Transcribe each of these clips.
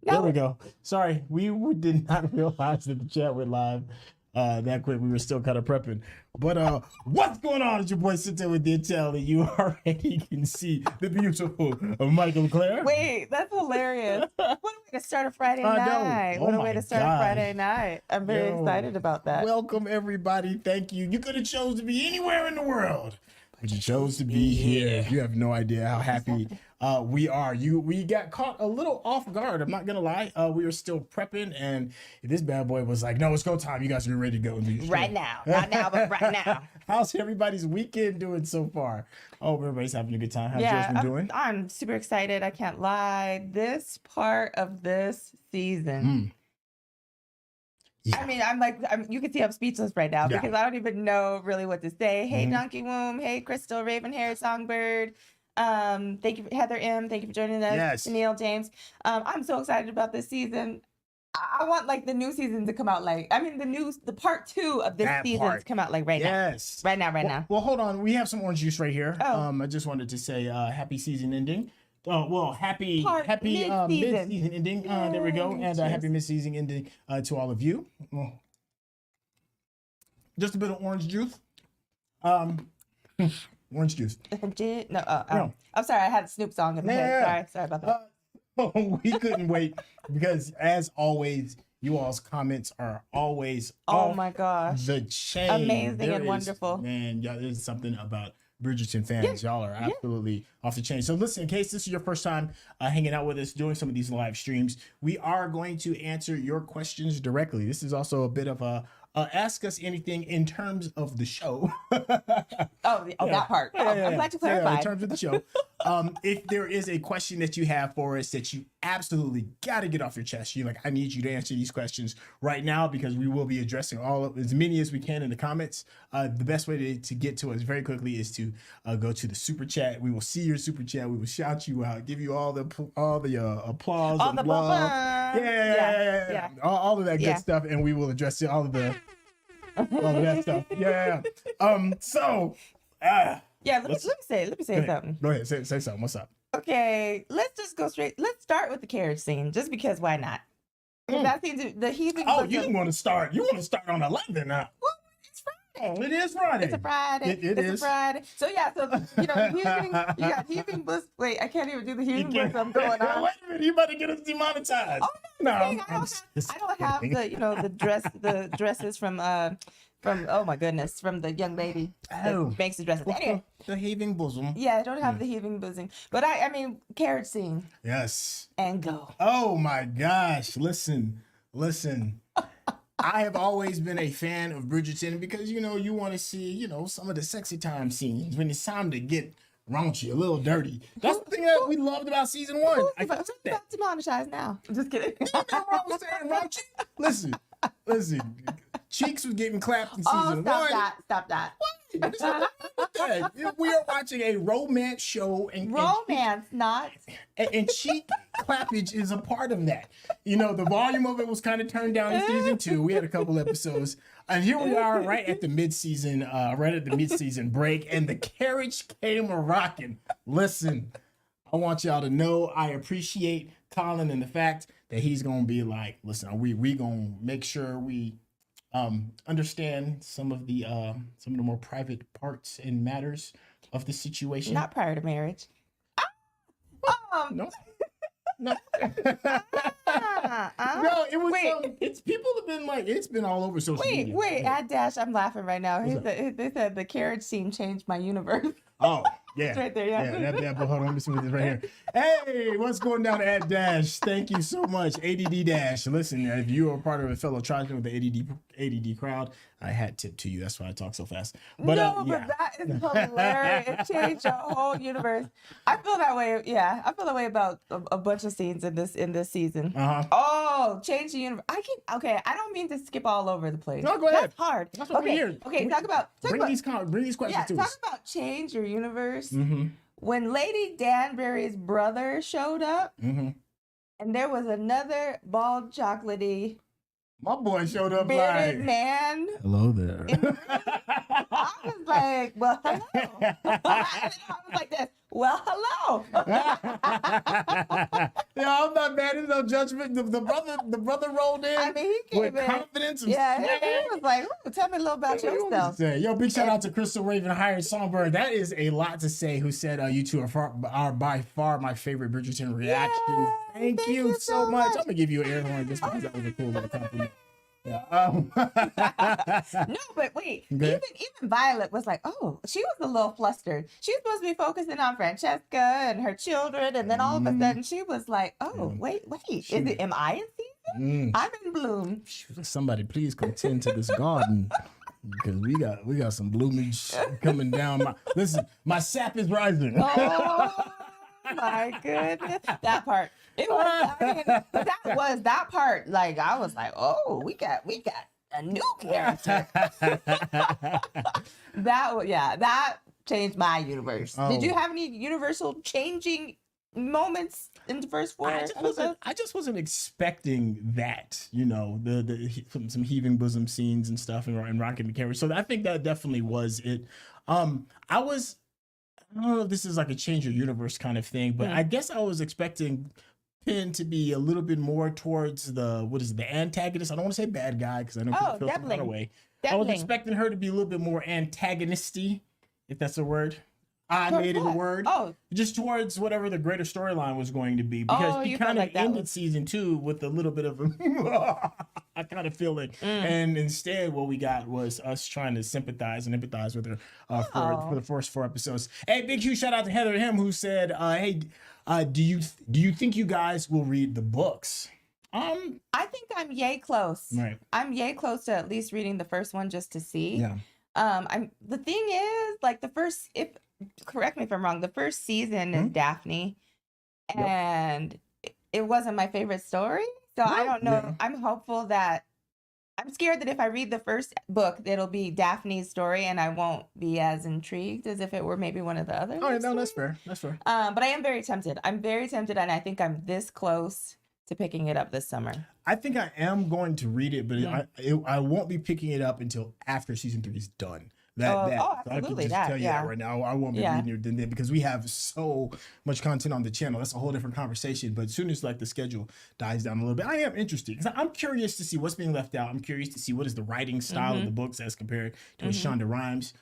There we go. Sorry, we did not realize that the chat went live that quick. We were still kind of prepping. But what's going on? It's your boy Sit there with the Intel, and you already can see the beautiful Michael Claire. Wait, that's hilarious. What a way to start a Friday night. What a way to start a Friday night. I'm very excited about that. Welcome, everybody. Thank you. You could have chose to be anywhere in the world, but you chose to be here. You have no idea how happy we are. We got caught a little off guard. I'm not gonna lie. We were still prepping, and this bad boy was like, "No, it's go time. You guys are ready to go." Right now, not now, but right now. How's everybody's weekend doing so far? Oh, everybody's having a good time. How's yours been doing? I'm super excited. I can't lie. This part of this season. Yeah. I mean, you can see I'm speechless right now because I don't even know really what to say. Hey, Donkey Womb. Hey, Crystal, Raven Hair, Songbird. Thank you, Heather M. Thank you for joining us. Yes. Neil James. I'm so excited about this season. I want like the new season to come out the part 2 of this season to come out like right now. Yes. Right now. Well, hold on. We have some orange juice right here. I just wanted to say happy season ending. Happy mid-season ending. There we go. And happy mid-season ending to all of you. Just a bit of orange juice. Orange juice. No. I'm sorry. I had a Snoop song in my head. Sorry about that. We couldn't wait because, as always, you all's comments are always my gosh, the chain. Amazing and wonderful. Man, yeah, there's something about Bridgerton fans. Y'all are absolutely off the chain. So listen, in case this is your first time hanging out with us, doing some of these live streams, we are going to answer your questions directly. This is also a bit of a ask us anything in terms of the show. That part. I'm glad you clarified. In terms of the show. If there is a question that you have for us that you absolutely got to get off your chest, you're like, I need you to answer these questions right now because we will be addressing as many as we can in the comments. The best way to get to us very quickly is to go to the super chat. We will see your super chat. We will shout you out, give you all the applause, all the love. All of that good stuff, and we will address all of that stuff. Let me say something. Go ahead, say something. What's up? Okay, let's just go straight. Let's start with the carriage scene, just because why not? That seems the heathen. Oh, you want to start on 11 now? Well, it's Friday. It is Friday. It's a Friday. It's a Friday. So you got heaving bus. Wait, I can't even do the heaving bus. I'm going on. Wait a minute, you about to get us demonetized? Oh no, I don't have the dresses from oh my goodness, from the young lady that makes the dresses. Anyway, the heaving bosom. Yeah, I don't have the heaving bosom, but I mean carriage scene. Yes. And go. Oh my gosh! Listen. I have always been a fan of Bridgerton because you want to see some of the sexy time scenes when it's time to get raunchy, a little dirty. That's the thing that we loved about season 1. I about demonetized now. I'm just kidding. Nothing wrong with saying raunchy. Listen. Cheeks was getting clapped in season 1. Stop that. We are watching a romance show, and cheek clappage is a part of that. The volume of it was kind of turned down in season 2. We had a couple episodes, and here we are right at the mid-season break, and the carriage came a-rocking. Listen, I want y'all to know I appreciate Colin and the fact that he's gonna be like, listen, we gonna make sure we understand some of the more private parts and matters of the situation. Not prior to marriage. No. No, it was. It's people have been like, it's been all over social media. Wait, Ad Dash, I'm laughing right now. They said the carriage scene changed my universe. Oh, yeah. It's right there, yeah. Hold on, let me see what this right here. Hey, what's going down at Dash? Thank you so much, ADD Dash. Listen, if you are part of a fellow tribesman with the ADD crowd, I had tip to you. That's why I talk so fast. But but that is hilarious. It changed your whole universe. I feel that way. Yeah, I feel that way about a bunch of scenes in this season. Oh, change the universe. I don't mean to skip all over the place. No, go ahead. That's hard. That's what we're here. Okay, bring these questions to us. Talk about change your universe. When Lady Danbury's brother showed up, and there was another bald chocolatey my boy showed up bearded like, man. hello there. I was like, well, hello. I was like this. Well, hello. Yeah, I'm not mad. There's no judgment. The brother rolled in. I mean, he came with in confidence. And yeah, he was like, ooh, tell me a little about yourself. Yo, big shout out to Crystal Raven Hired Songbird. That is a lot to say. Who said you two are by far my favorite Bridgerton reactions. Yay, Thank you so much. I'm gonna give you an air horn just because that was a cool little compliment. Yeah. No, but wait. Even Violet was like, oh, she was a little flustered. She was supposed to be focusing on Francesca and her children, and then all of a sudden she was like, oh, wait, am I in season? I'm in bloom. Somebody please come tend to this garden. Because we got some bloomage coming down. My sap is rising. Oh my goodness. That part. It was, that part, like, I was like, oh, we got a new character. That changed my universe. Oh. Did you have any universal changing moments in the first 4 episodes? I just wasn't expecting that, some heaving bosom scenes and stuff and rocking the carriage. So I think that definitely was it. I don't know if this is like a change of universe kind of thing, but I guess I was expecting Penn to be a little bit more towards the antagonist. I don't want to say bad guy because I don't feel some kind of way. I was expecting her to be a little bit more antagonisty, if that's a word. I made it a word. Oh, just towards whatever the greater storyline was going to be, because he kind of ended season 2 with a little bit of a kind of feeling, and instead what we got was us trying to sympathize and empathize with her for the first 4 episodes. Hey, big huge shout out to Heather Him, who said, "Hey, do you think you guys will read the books?" I think I'm yay close. Right. I'm yay close to at least reading the first one just to see. Yeah. The thing is, like, correct me if I'm wrong, the first season is Daphne, and it wasn't my favorite story. So I don't know. Yeah. I'm scared that if I read the first book, it'll be Daphne's story and I won't be as intrigued as if it were maybe one of the others. Oh, no, that's fair. That's fair. But I am very tempted. I'm very tempted, and I think I'm this close to picking it up this summer. I think I am going to read it, but I won't be picking it up until after season 3 is done. Absolutely. So I can just tell you that right now. I won't be reading it then, because we have so much content on the channel. That's a whole different conversation. But as soon as the schedule dies down a little bit, I am interested, because I'm curious to see what's being left out. I'm curious to see what is the writing style of the books as compared to what Shonda Rhimes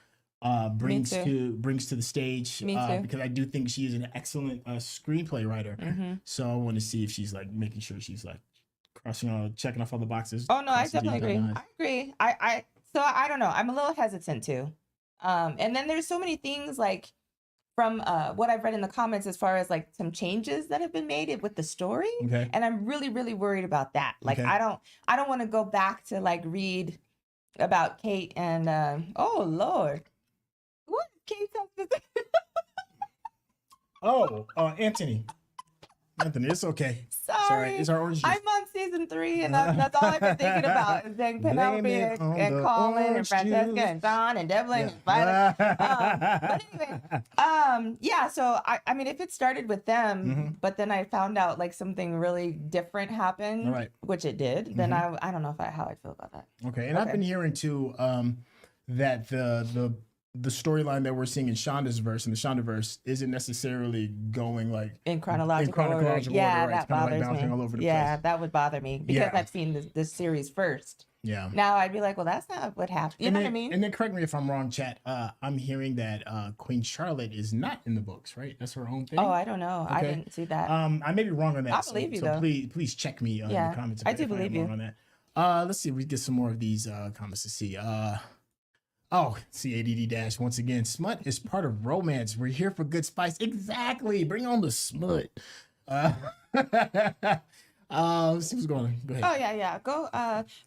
brings to the stage. Because I do think she is an excellent screenplay writer. So I want to see if she's making sure she's crossing checking off all the boxes. Oh no, I definitely agree. I agree. So I don't know. I'm a little hesitant too. And then there's so many things from what I've read in the comments as far as some changes that have been made with the story. Okay. And I'm really, really worried about that. I don't want to go back to read about Kate and oh Lord. What Kate has to say? Anthony, it's okay. Sorry. It's our orange juice. I'm on season 3, and that's all I've been thinking about is saying Penelope and Colin and Francesca and John and Devlin and Violet. But anyway, so I mean, if it started with them, but then I found out something really different happened, which it did, then I don't know how I feel about that. Okay, and I've been hearing too that the storyline that we're seeing in Shonda's verse, in the Shondaverse, isn't necessarily going in chronological order. Yeah, that bothers me. All over the place. Place. That would bother me because I've seen this series first. Yeah. Now I'd be like, well, that's not what happened. You know what I mean? And then correct me if I'm wrong, chat. I'm hearing that Queen Charlotte is not in the books, right? That's her own thing. Oh, I don't know. Okay. I didn't see that. I may be wrong on that. I believe you though. Please check me in the comments. I do believe you. On that. Let's see if we get some more of these comments to see. CADD- once again, smut is part of romance. We're here for good spice. Exactly. Bring on the smut. Let's see what's going on. Go ahead. Oh yeah. Go.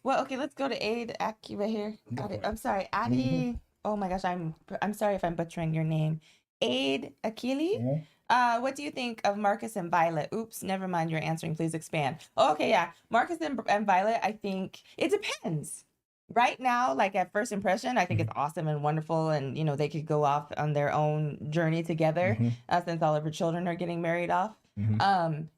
Well, okay. Let's go to Aid Akiva here. I'm sorry, Adi. Oh my gosh. I'm sorry if I'm butchering your name. Aid Akili. What do you think of Marcus and Violet? Oops, never mind. You're answering. Please expand. Okay, yeah. Marcus and Violet. I think it depends. Right now, at first impression, I think it's awesome and wonderful, and they could go off on their own journey together since all of her children are getting married off.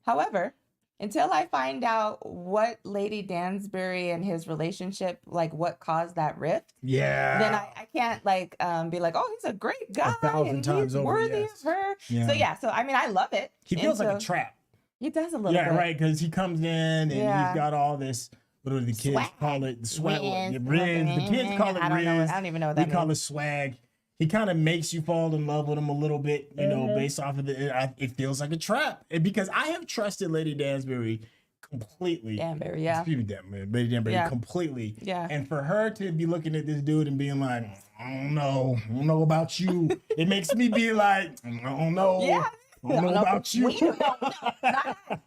However, until I find out what Lady Danbury and his relationship, like what caused that rift, then I can't like be like, oh, he's a great guy 1,000 and times he's over, worthy yes. of her. Yeah. So yeah, so I mean, I love it. He feels like a trap. He does a little bit. Yeah, right, because he comes in and he's got all this, what do the kids call it? The swag. Riz. The kids call it Riz. I don't even know what that means. We call it swag. He kind of makes you fall in love with him a little bit, you know, based off of it feels like a trap. Because I have trusted Lady Danbury completely. Danbury, yeah. Excuse me, Lady Danbury completely. Yeah. And for her to be looking at this dude and being like, I don't know about you. It makes me be like, I don't know. Yeah. I don't know about you. We don't know.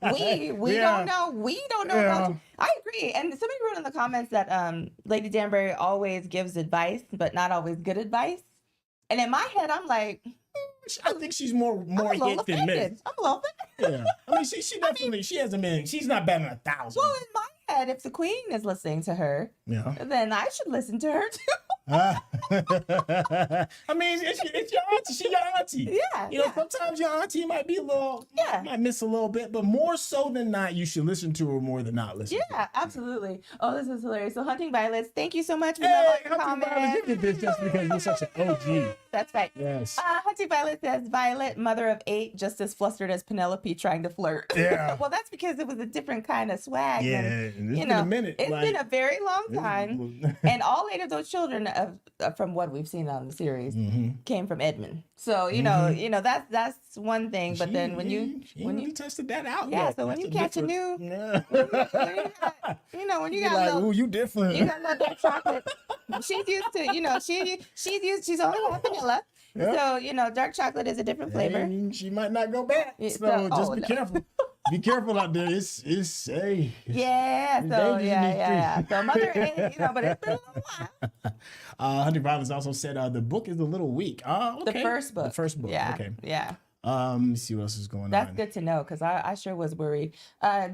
We don't know. We don't know about you. I agree. And somebody wrote in the comments that Lady Danbury always gives advice, but not always good advice. And in my head, I'm like, I think she's more hit than miss. I'm a little bit. Yeah. I mean, she definitely, she hasn't been, she's not better than 1,000. Well, in my head, if the queen is listening to her, then I should listen to her too. I mean, it's your auntie. She's your auntie. Yeah. You know, sometimes your auntie might be a little, might miss a little bit, but more so than not, you should listen to her more than not listen to her. Yeah, absolutely. Oh, this is hilarious. So, Hunting Violets, thank you so much for Hunting the comment. Violets, you did this just because you're such an OG. That's right. Yes. Hunting Violet says, Violet, mother of 8, just as flustered as Penelope trying to flirt. Yeah. Well, that's because it was a different kind of swag. Yeah, and, it's been a minute. It's been a very long time. And all 8 of those children, from what we've seen on the series, came from Edmund. So, you know, that's one thing. But then when you tested that out. Yeah, yet. so when That's you a catch a different- new, when you got like, little, ooh, you different. you got little dark chocolate. She's used to, she's only had vanilla. Yep. So, dark chocolate is a different flavor. And she might not go back. So just be careful. Be careful out there. It's dangerous in these streets. So Mother 8, but it's been a little while. Hunting Violence also said the book is a little weak. Okay. The first book. The first book. Yeah. Okay. Yeah. Let me see what else is going on. That's good to know because I sure was worried.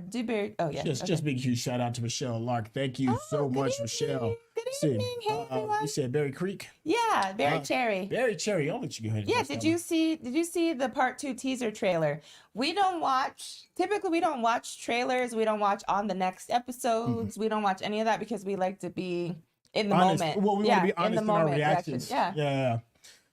Dewberry. Oh yeah. Just big huge shout out to Michelle Lark. Thank you so much, Michelle. Good evening. Hey everyone. You said Berry Creek. Yeah, Berry Cherry. Berry Cherry. I'll let you go ahead. Yeah. Did you see the part 2 teaser trailer? Typically we don't watch trailers. We don't watch on the next episodes. We don't watch any of that because we like to be in the moment. Well, we want to be honest in our reactions. reaction. Yeah.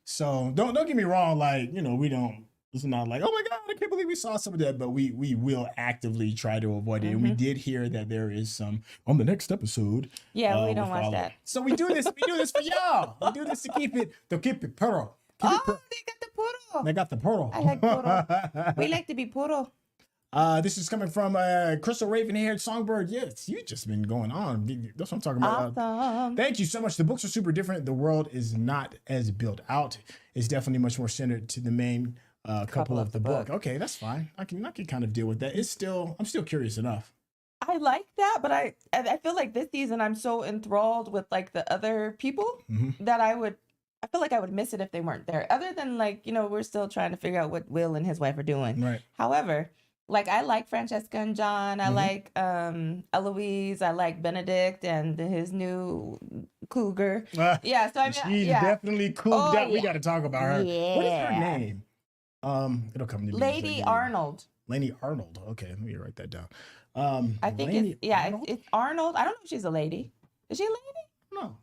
So don't get me wrong. Like, we don't. It's not like, oh my God, I can't believe we saw some of that, but we will actively try to avoid it. And we did hear that there is some on the next episode. Yeah, we don't watch that. So we do this. We do this for y'all. We do this to keep it puro. They got the puro. They got the puro. I like puro. We like to be puro. This is coming from Crystal Raven-haired Songbird. Yes, you just been going on. That's what I'm talking about. Awesome. Thank you so much. The books are super different. The world is not as built out. It's definitely much more centered to the main couple of the book. Okay, that's fine. I can kind of deal with that. I'm still curious enough. I like that, but I feel like this season I'm so enthralled with like the other people that I feel like I would miss it if they weren't there. Other than like, we're still trying to figure out what Will and his wife are doing. Right. However, like I like Francesca and John. I like Eloise. I like Benedict and his new cougar. Yeah, so she's definitely cooped up. We got to talk about her. Yeah. What is her name? It'll come to me. Lady Arnold. Lady Arnold. Okay, let me write that down. I think it's Arnold. I don't know if she's a Lady. Is she a lady? No.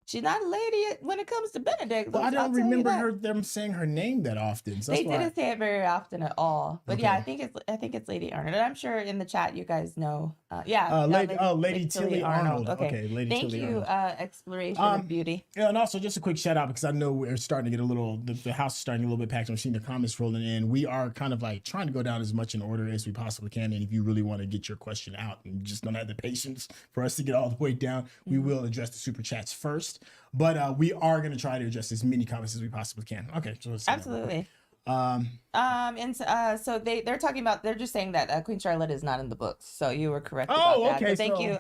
She's not a lady when it comes to Benedict. Well, I don't remember them saying her name that often. So they didn't say it very often at all. But okay. yeah, I think it's Lady Arnold. And I'm sure in the chat you guys know. Lady Tilly Arnold. Okay, Lady Thank Tilly you, Arnold. Exploration of Beauty. Yeah, and also just a quick shout out because I know we're starting to get the house is starting to get a little bit packed. I'm seeing the comments rolling in. We are kind of like trying to go down as much in order as we possibly can. And if you really want to get your question out and you just don't have the patience for us to get all the way down, we will address the super chats first. But we are going to try to address as many comments as we possibly can. Okay, so let's see. Absolutely. So they're talking about, they're just saying that Queen Charlotte is not in the books. So you were correct about that. Okay. So thank you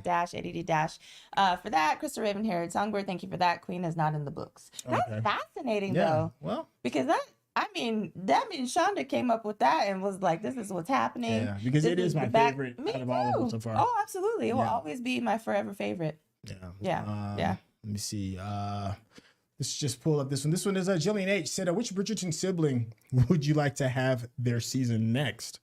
Dash ADD Dash for that. Crystal Raven-haired Songbird, thank you for that. Queen is not in the books. That's fascinating though. Well, because that means Shonda came up with that and was like, this is what's happening. Yeah, because it is my favorite out of all of them so far. Oh, absolutely. It will always be my forever favorite. Yeah. Let me see. Let's just pull up this one. This one is Jillian H. said, which Bridgerton sibling would you like to have their season next?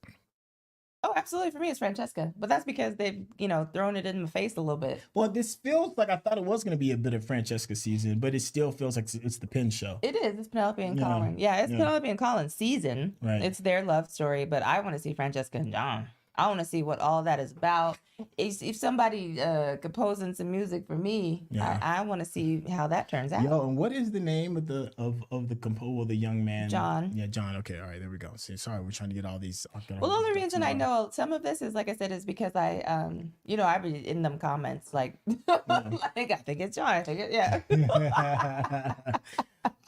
Oh, absolutely. For me, it's Francesca, but that's because they've, thrown it in my face a little bit. Well, this feels like I thought it was going to be a bit of Francesca season, but it still feels like it's the Penn show. It is. It's Penelope and Colin. Yeah, it's Penelope and Colin's season. Right. It's their love story, but I want to see Francesca and John. I want to see what all that is about. If somebody composing some music for me, I want to see how that turns out. Yo, and what is the name of the the young man? John. Yeah, John. Okay, all right, there we go. See, sorry, we're trying to get all these. Well, the only reason I know some of this is, like I said, is because I read in them comments like, I think it's John. I think it, yeah.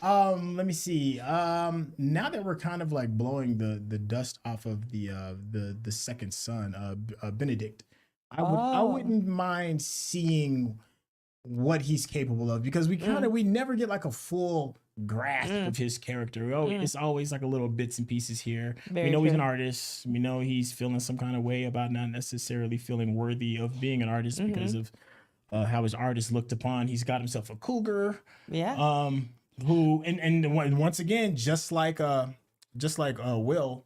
Let me see. Now that we're kind of like blowing the dust off of the second son, Benedict, I wouldn't mind seeing what he's capable of, because we never get like a full grasp of his character. It's always like a little bits and pieces here. We know he's an artist. We know he's feeling some kind of way about not necessarily feeling worthy of being an artist because of how his art is looked upon. He's got himself a cougar. Yeah. Who and once again, just like Will,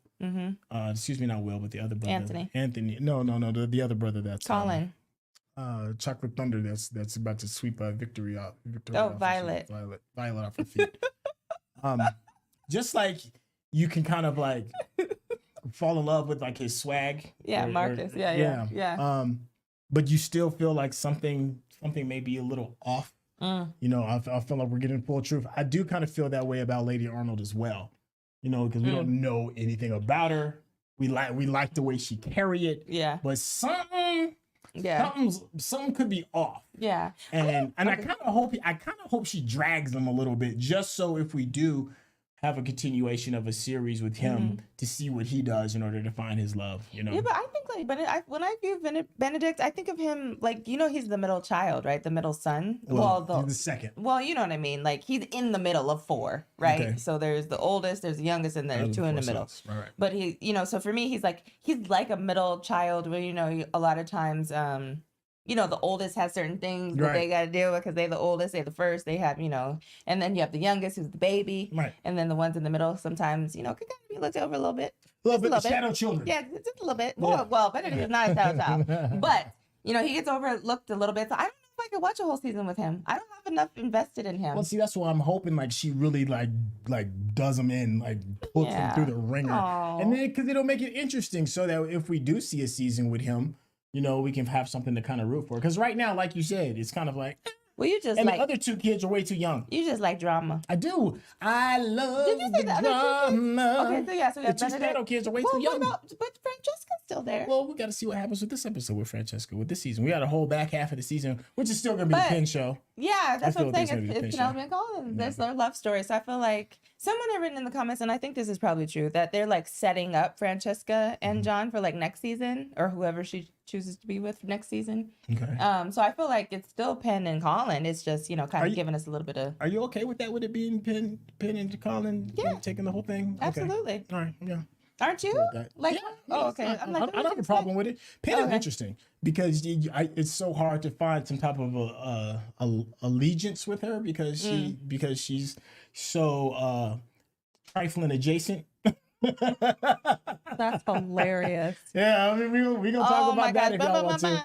excuse me, not Will, but the other brother, Anthony. No, the other brother, that's Colin. Chocolate Thunder, that's about to sweep Victory off. Violet off her feet. Just like you can kind of like fall in love with like his swag. Yeah, Marcus. Yeah. But you still feel like something may be a little off. I feel like we're getting full truth. I do kind of feel that way about Lady Arnold as well, because we don't know anything about her. We like the way she carry it. Yeah. But something could be off. Yeah. And I kind of hope she drags them a little bit, just so if we do have a continuation of a series with him to see what he does in order to find his love, Yeah, but I think when I view Benedict, I think of him like, he's the middle child, right? The middle son. He's the second. Well, you know what I mean? Like, he's in the middle of four, right? Okay. So there's the oldest, there's the youngest, and there's two in the middle. Right. But he, so for me, he's like a middle child where, a lot of times, the oldest has certain things that they got to deal with because they're the oldest, they're the first, they have, and then you have the youngest who's the baby. Right. And then the ones in the middle sometimes, could kind of be looked over a little bit. A little bit, shadow children. Yeah, just a little bit. Well, Benedict is not a shadow child. But, he gets overlooked a little bit. So I don't know if I could watch a whole season with him. I don't have enough invested in him. Well, see, that's why I'm hoping like she really like does him in, like puts him through the ringer. Aww. And then because it'll make it interesting so that if we do see a season with him, we can have something to kind of root for. Because right now, like you said, it's kind of like, well, you just and the other two kids are way too young. You just like drama. I do. I love Did you say the drama. Okay, so the two Shadow kids are way too young. But Francesca's still there. Well, we got to see what happens with this episode with Francesca, with this season. We got a whole back half of the season, which is still going to be the Penn show. Yeah, that's what I'm saying. It's Penelope and Colin. There's their love story. So I feel like someone had written in the comments, and I think this is probably true, that they're like setting up Francesca and John for like next season, or whoever she chooses to be with next season. Okay. So I feel like it's still Penn and Colin. It's just, kind of giving us a little bit of... Are you okay with that? With it being Penn and Colin? Yeah. Taking the whole thing? Absolutely. Okay. All right, yeah. Aren't you? Like, oh, okay. I don't have a problem with it. Penn is interesting because it's so hard to find some type of allegiance with her because she's so trifling adjacent. That's hilarious. Yeah, I mean we gonna talk about that if y'all want to.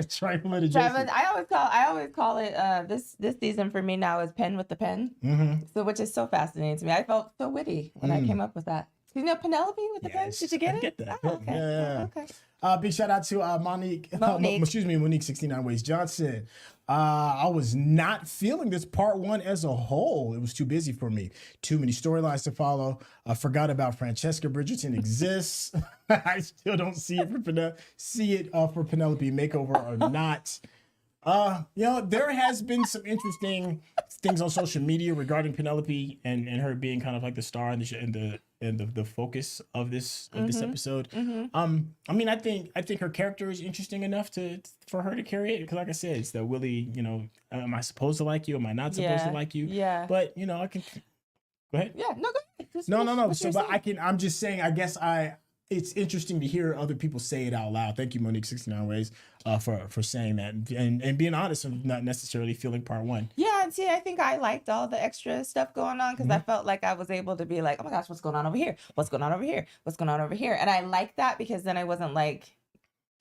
Trifling adjacent. I always call it this season for me now is Pen with the Pen. So which is so fascinating to me. I felt so witty when I came up with that. Penelope with the pen? Did you get it? I get that. Oh, okay. Yeah. Okay. Big shout out to Monique 69 Ways Johnson. I was not feeling this part one as a whole. It was too busy for me. Too many storylines to follow. I forgot about Francesca Bridgerton exists. I still don't see it for Penelope makeover or not. There has been some interesting things on social media regarding Penelope and her being kind of like the star and the focus of this episode. I mean, I think her character is interesting enough for her to carry it because, like I said, it's the Willie. Am I supposed to like you? Am I not supposed to like you? Yeah. But I can. Go ahead. Yeah. No. Go ahead. No. So, but I'm just saying. I guess it's interesting to hear other people say it out loud. Thank you, Monique 69 Ways, for saying that and being honest and not necessarily feeling part one. Yeah, Yeah, and see, I think I liked all the extra stuff going on because I felt like I was able to be like, oh my gosh, what's going on over here? What's going on over here? What's going on over here? And I liked that because then I wasn't like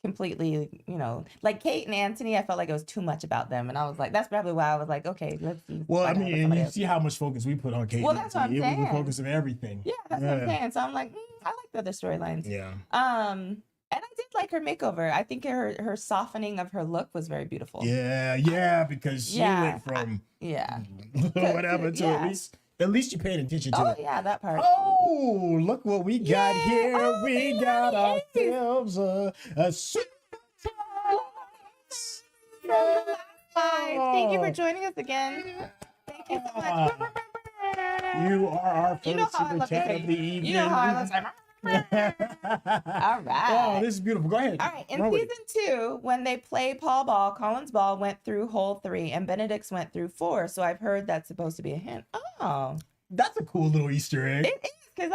completely, like Kate and Anthony, I felt like it was too much about them. And I was like, that's probably why I was like, okay, let's see. Well, I mean, and you see how much focus we put on Kate. Well, that's what I'm saying. It was the focus of everything. Yeah, that's what I'm saying. So I'm like, I like the other storylines. Yeah. And I did like her makeover. I think her softening of her look was very beautiful. Yeah, because she went from whatever to at least you're paying attention to it. Oh yeah, that part. Oh, look what we got here. Oh, we got ourselves a super Thank you for joining us again. Thank you so much. You are our first super chat of the evening. You know how I love All right. Oh, this is beautiful. Go ahead. All right. In season 2, when they play Paul Ball, Colin's Ball went through hole 3 and Benedict's went through 4. So I've heard that's supposed to be a hint. Oh. That's a cool little Easter egg. It is, because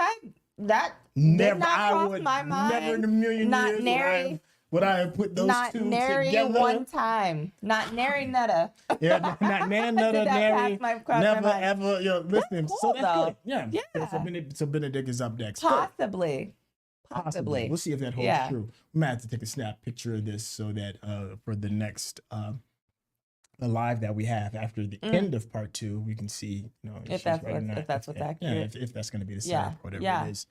that did not cross my mind. Never in a million years would I have put those two nary together. One time. Not nary nutta. Yeah, not nutta, nary, never ever. Listen, cool, so that's though. good. Yeah. So Benedict is up next. Possibly. We'll see if that holds true. We might have to take a snap picture of this so that for the next the live that we have after the end of part 2, we can see, if that's what's accurate. Yeah, if that's going to be the setup, whatever it is.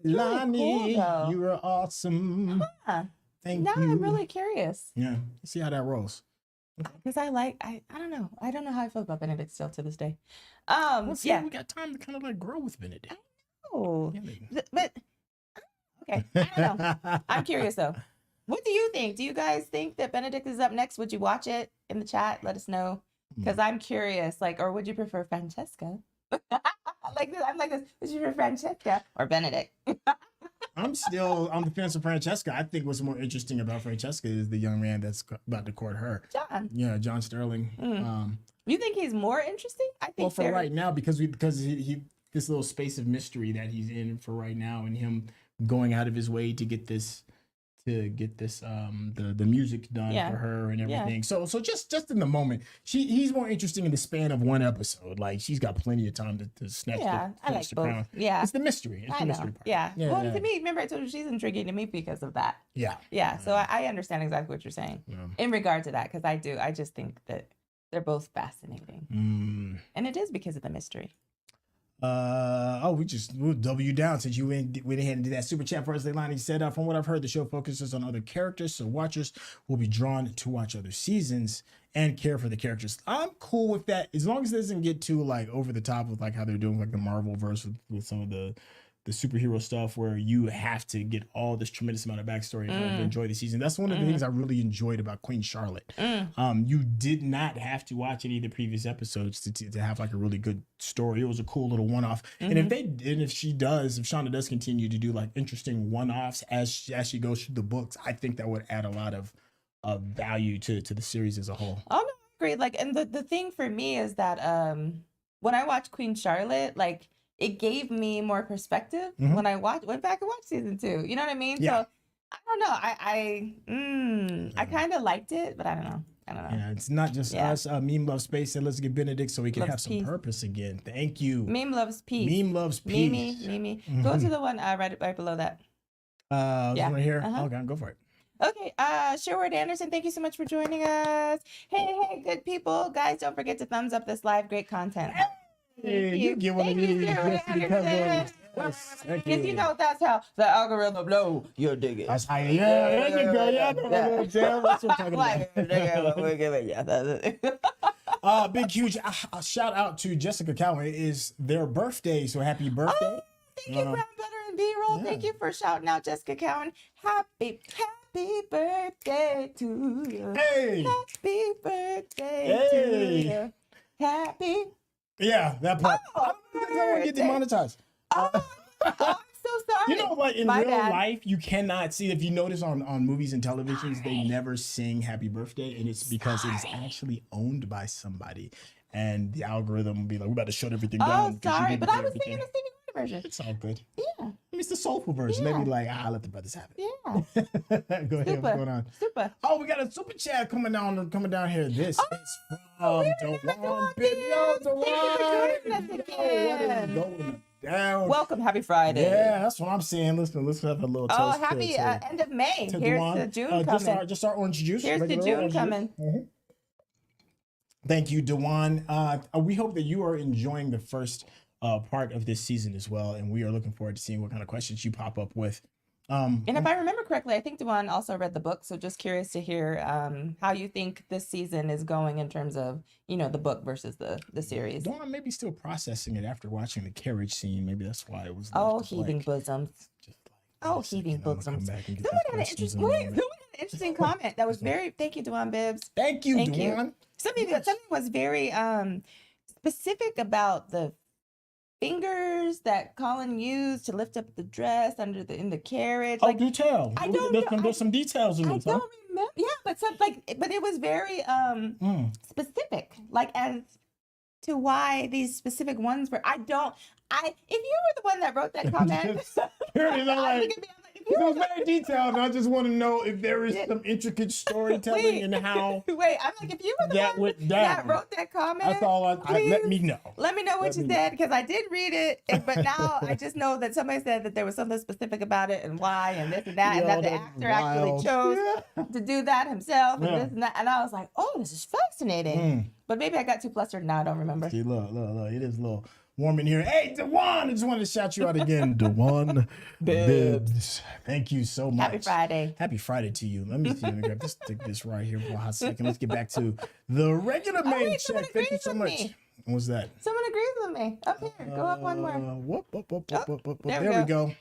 Really Lonnie, cool, you are awesome. Huh. Thank now you. I'm really curious. Yeah, let's see how that rolls. Because I don't know. I don't know how I feel about Benedict still to this day. We got time to kind of like grow with Benedict. Oh, but okay, I don't know. I'm curious though. What do you think? Do you guys think that Benedict is up next? Would you watch it in the chat? Let us know. Because I'm curious. Or would you prefer Francesca? I'm like this. Would you prefer Francesca or Benedict? I'm still on the fence of Francesca. I think what's more interesting about Francesca is the young man that's about to court her. John. Yeah, John Sterling. You think he's more interesting? I think. Well, for right now, because he this little space of mystery that he's in for right now, and him going out of his way to get this the music done for her and everything. So just in the moment, he's more interesting in the span of one episode. Like, she's got plenty of time to snatch the crown. Yeah, it's the mystery. It's the mystery part. Yeah. Well, to me, remember I told you she's intriguing to me because of that. Yeah. So I understand exactly what you're saying in regard to that, because I just think that they're both fascinating, and it is because of the mystery. We'll double you down since you went ahead and did that super chat for us. Leilani said, from what I've heard, the show focuses on other characters, so watchers will be drawn to watch other seasons and care for the characters. I'm cool with that, as long as it doesn't get too like over the top with like how they're doing like the Marvel verse with some of the superhero stuff, where you have to get all this tremendous amount of backstory in order to enjoy the season. That's one of the things I really enjoyed about Queen Charlotte. You did not have to watch any of the previous episodes to have like a really good story. It was a cool little one-off. And if Shonda does continue to do like interesting one-offs as she goes through the books, I think that would add a lot of value to the series as a whole. Oh, no, I agree. Like, and the thing for me is that when I watched Queen Charlotte, like, it gave me more perspective when I went back and watched season 2. You know what I mean? Yeah. So I don't know. I kind of liked it, but I don't know. Yeah, it's not just us. Meme loves space, and let's get Benedict so we can have some purpose again. Thank you. Meme loves peace. Meme loves peace. Mimi. Go to the one right below that. Right here. Okay, go for it. Okay, Sherwood Anderson, thank you so much for joining us. Hey, good people. Guys, don't forget to thumbs up this live. Great content. Hey, you get one of these just because because you know that's how the algorithm blow. You'll dig it. That's how there you go. That's what I'm talking about. Big huge shout out to Jessica Cowan. It is their birthday, so happy birthday. Thank you, Brown Butter and B-Roll. Thank you for shouting out Jessica Cowan. Happy birthday to you. Hey. Happy birthday to you. Happy. Yeah, that part. I don't want to get demonetized. I'm so sorry. You know what? In real life, you cannot see. If you notice on movies and televisions, they never sing "Happy Birthday," and it's because it's actually owned by somebody, and the algorithm will be like, "We're about to shut everything down." Oh, sorry, but I was singing the Stevie Wonder version. It's all good. Yeah. it's the soulful version. Yeah. Maybe like, I'll let the brothers have it. Yeah. Go ahead. What's going on? Super. Oh, we got a super chat coming down here. This is from Dewan. Thank you for Dewan. joining us again. What is going down? Welcome. Happy Friday. Yeah, that's what I'm saying. Let's have a little toast. Oh, happy end of May. Here's the June coming. Just our orange juice. Here's the June coming. Mm-hmm. Thank you, Dewan. We hope that you are enjoying the first part of this season as well, and we are looking forward to seeing what kind of questions you pop up with. And if I remember correctly, I think Dewan also read the book, so just curious to hear how you think this season is going in terms of, the book versus the series. Dewan may be still processing it after watching the carriage scene. Maybe that's why it was. Oh, heaving bosoms. Heaving bosoms. Someone had an interesting comment that was very. Thank you, Dewan Bibbs. Thank you, Dewan. Something was very specific about the fingers that Colin used to lift up the dress in the carriage. Oh, do tell. I don't know. There's some details in this. I don't remember. Yeah, but it was very specific, like as to why these specific ones were. If you were the one that wrote that comment, it was very detailed, and I just want to know if there is some intricate storytelling and how. Wait, I'm like, if you were the one that wrote that comment, that's all. Let me know. Let me know what you said, because I did read it, but now I just know that somebody said that there was something specific about it and why and this and that, and that the actor actually chose to do that himself and this and that, and I was like, oh, this is fascinating. But maybe I got too flustered now. I don't remember. See, look, it is a little warm in here. Hey, Dewan, I just wanted to shout you out again. Dewan Bibbs. Thank you so much. Happy Friday. Happy Friday to you. Let me see. Let me grab this right here for a hot second. Let's get back to the regular main check. Thank you so much. What was that? Someone agrees with me. Up here. Go up one more. There we go.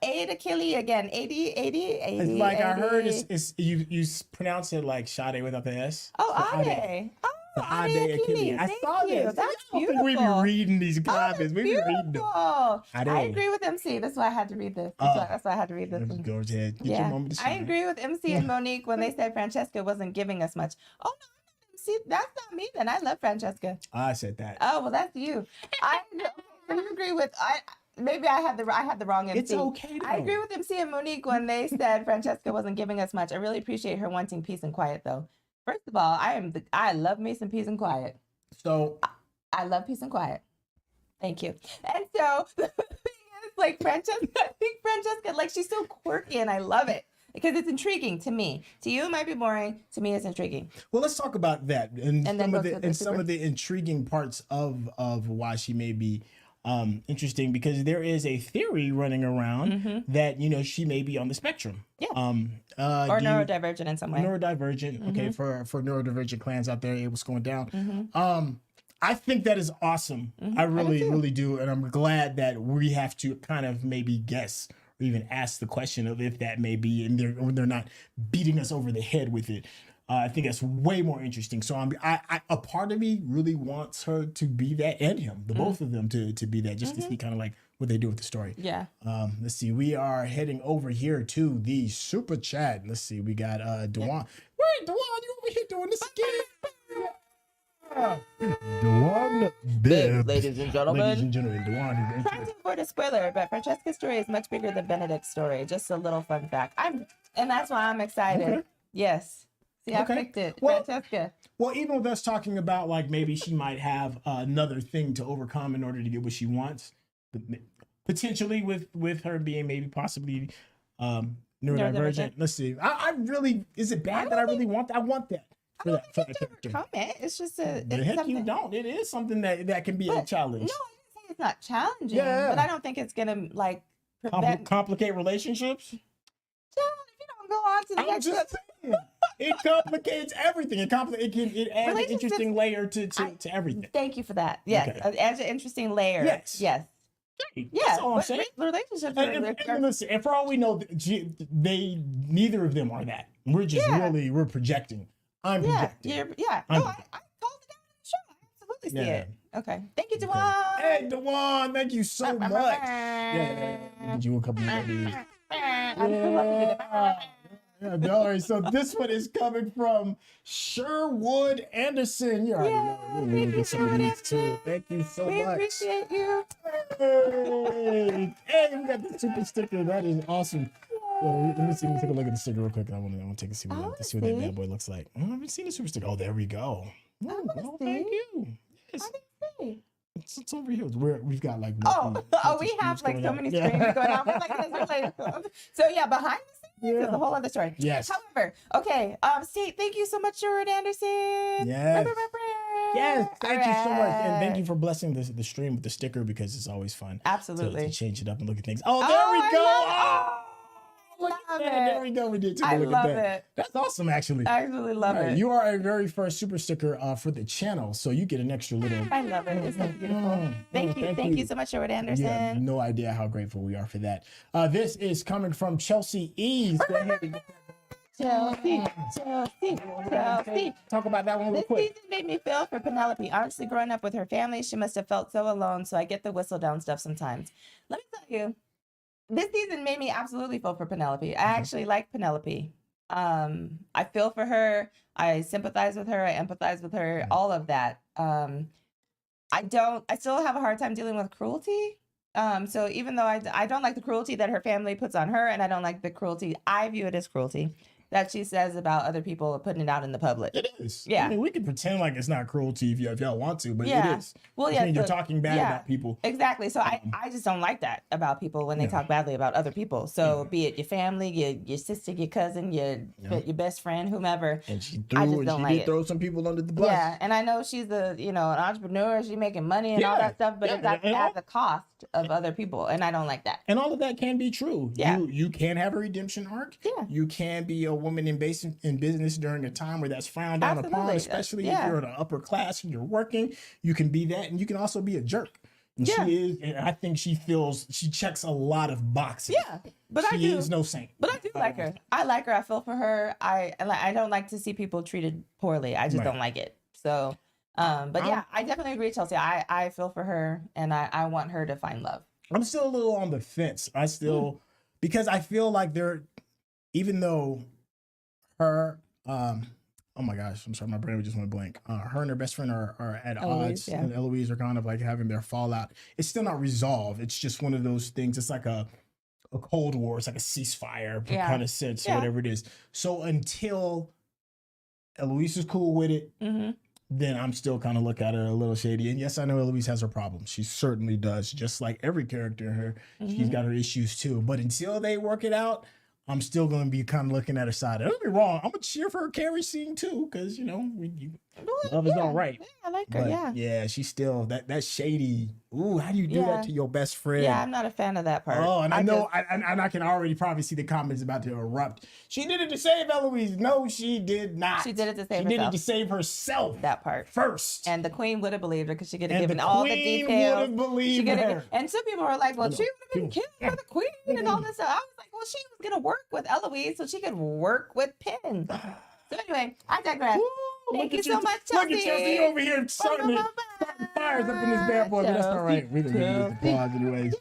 Ada Killy again. 80. It's like 80. I heard it's you pronounce it like Sade without the S. Oh, Ade. Ade Achilles. I saw this. That's beautiful. We be reading these comments. We be reading them. I agree with MC. That's why I had to read this. That's why I had to read this. Go ahead. Get your moment to shine. I agree with MC and Monique when they said Francesca wasn't giving us much. Oh, no. See, that's not me then. I love Francesca. I said that. Oh, well, that's you. You agree with maybe I had the wrong MC. It's okay though. I agree with MC and Monique when they said Francesca wasn't giving us much. I really appreciate her wanting peace and quiet though. First of all, I love me some peace and quiet. So I love peace and quiet. Thank you. And so the thing is, like Francesca, I think Francesca, like she's so quirky and I love it. Because it's intriguing to me. To you, it might be boring. To me, it's intriguing. Well, let's talk about that and some of the intriguing parts of why she may be interesting. Because there is a theory running around that she may be on the spectrum. Yeah. Or neurodivergent in some way. Neurodivergent. Okay, for neurodivergent clans out there, what's going down? I think that is awesome. I really do, and I'm glad that we have to kind of maybe guess. Or even ask the question of if that may be, and they're not beating us over the head with it. I think that's way more interesting. So a part of me really wants her to be that, and him, the both of them to be that, just to see kind of like what they do with the story. Yeah. Let's see. We are heading over here to the super chat. Let's see. We got Dewan. Wait, Dewan, you over here doing this again? Dewan Bibbs. Ladies and gentlemen, Dewan. Trying to avoid a spoiler, but Francesca's story is much bigger than Benedict's story. Just a little fun fact. And that's why I'm excited. Okay. Yes. See, I picked it. Francesca. Well, even with us talking about like maybe she might have another thing to overcome in order to get what she wants, potentially with her being maybe possibly neurodivergent. Let's see. I really, is it bad that I really want that? I want that. For that character. It's just you don't. It is something that can be a challenge. No, I didn't say it's not challenging. Yeah. But I don't think it's gonna like complicate relationships. John, if you don't go on to the next saying, it complicates everything. It adds an interesting layer to everything. Thank you for that. Yes, okay. It adds an interesting layer. Yes. Yeah, that's all I'm saying. Relationships. And listen, and for all we know, neither of them are that. We're just we're projecting. I'm projecting. I called it out in the show. I absolutely see it. Okay. Thank you, Dewan. Hey, Dewan. Thank you so much. Yeah. Did you a couple of these? Yeah, all right, so this one is coming from Sherwood Anderson. You already know. We're gonna get some of these too. Thank you so We much. appreciate you. Hey, we got the super sticker. That is awesome. Well, let me see. Let me take a look at the sticker real quick. I want to take a see what that bad boy looks like. I haven't seen the super sticker. Oh, there we go. Oh, well, thank you. Yes. It's over here. We've got like we have like so many streams going on. We're like, so yeah, behind the scenes is a whole other story. Yes. However, okay. Steve, thank you so much, Sherwood Anderson. Yes. Yes. Thank you so much, and thank right. you for blessing the stream with the sticker because it's always fun. Absolutely. To change it up and look at things. Oh, there we go. Look at that. There we go. We did take a look at that. It. That's awesome, actually. I really love it. You are a very first super sticker for the channel, so you get an extra little. I love it. It's so beautiful. Thank you. Thank you so much, Sherwood Anderson. Yeah, no idea how grateful we are for that. This is coming from Chelsea Ease. Go ahead. Chelsea. Talk about that one real quick. This season made me feel for Penelope. Honestly, growing up with her family, she must have felt so alone, so I get the whistle down stuff sometimes. Let me tell you, this season made me absolutely feel for Penelope. I actually like Penelope. I feel for her. I sympathize with her. I empathize with her. All of that. I still have a hard time dealing with cruelty. So even though I don't like the cruelty that her family puts on her, and I don't like the cruelty, I view it as cruelty that she says about other people putting it out in the public. It is. Yeah. I mean, we can pretend like it's not cruelty if y'all want to, but it is. Well, I mean, you're talking bad about people. Exactly. So I just don't like that about people when they talk badly about other people. So be it your family, your sister, your cousin, your best friend, whomever. And she did throw some people under the bus. Yeah, and I know she's an entrepreneur. She's making money and all that stuff, but it's at the cost of other people, and I don't like that. And all of that can be true. Yeah. You can have a redemption arc. Yeah. You can be a woman in business during a time where that's frowned down upon, especially if you're in the upper class and you're working. You can be that, and you can also be a jerk. And she is, and I think she checks a lot of boxes. Yeah, but she is no saint. But I do like her. I like her. I feel for her. I don't like to see people treated poorly. I just don't like it. So, but yeah, I definitely agree, Chelsea. I feel for her, and I want her to find love. I'm still a little on the fence. Because I feel like even though her, oh my gosh, I'm sorry, my brain just went blank. Her and her best friend are at odds, and Eloise are kind of like having their fallout. It's still not resolved. It's just one of those things. It's like a Cold War. It's like a ceasefire kind of sense, whatever it is. So until Eloise is cool with it, then I'm still kind of look at her a little shady. And yes, I know Eloise has her problems. She certainly does. Just like every character in her, she's got her issues too. But until they work it out, I'm still going to be kind of looking at her side. Don't be wrong. I'm going to cheer for her Carriage scene too, because, love is all right. Yeah, I like her, but, yeah, she's still that shady. Ooh, how do you do that to your best friend? Yeah, I'm not a fan of that part. Oh, and I can already probably see the comments about to erupt. She did it to save Eloise. No, she did not. She did it to save herself. She did it to save herself. That part. First. And the queen would have believed her because she could have given all the details. Would have believed her. And some people were like, well, she would have been killed for the queen and all this stuff. I was like, well, she was going to work with Eloise so she could work with Penn. So anyway, I digress. Thank you so much, Chelsea. Look at Chelsea over here starting fires up in this bad boy, but that's all right. We're going to use the applause anyways.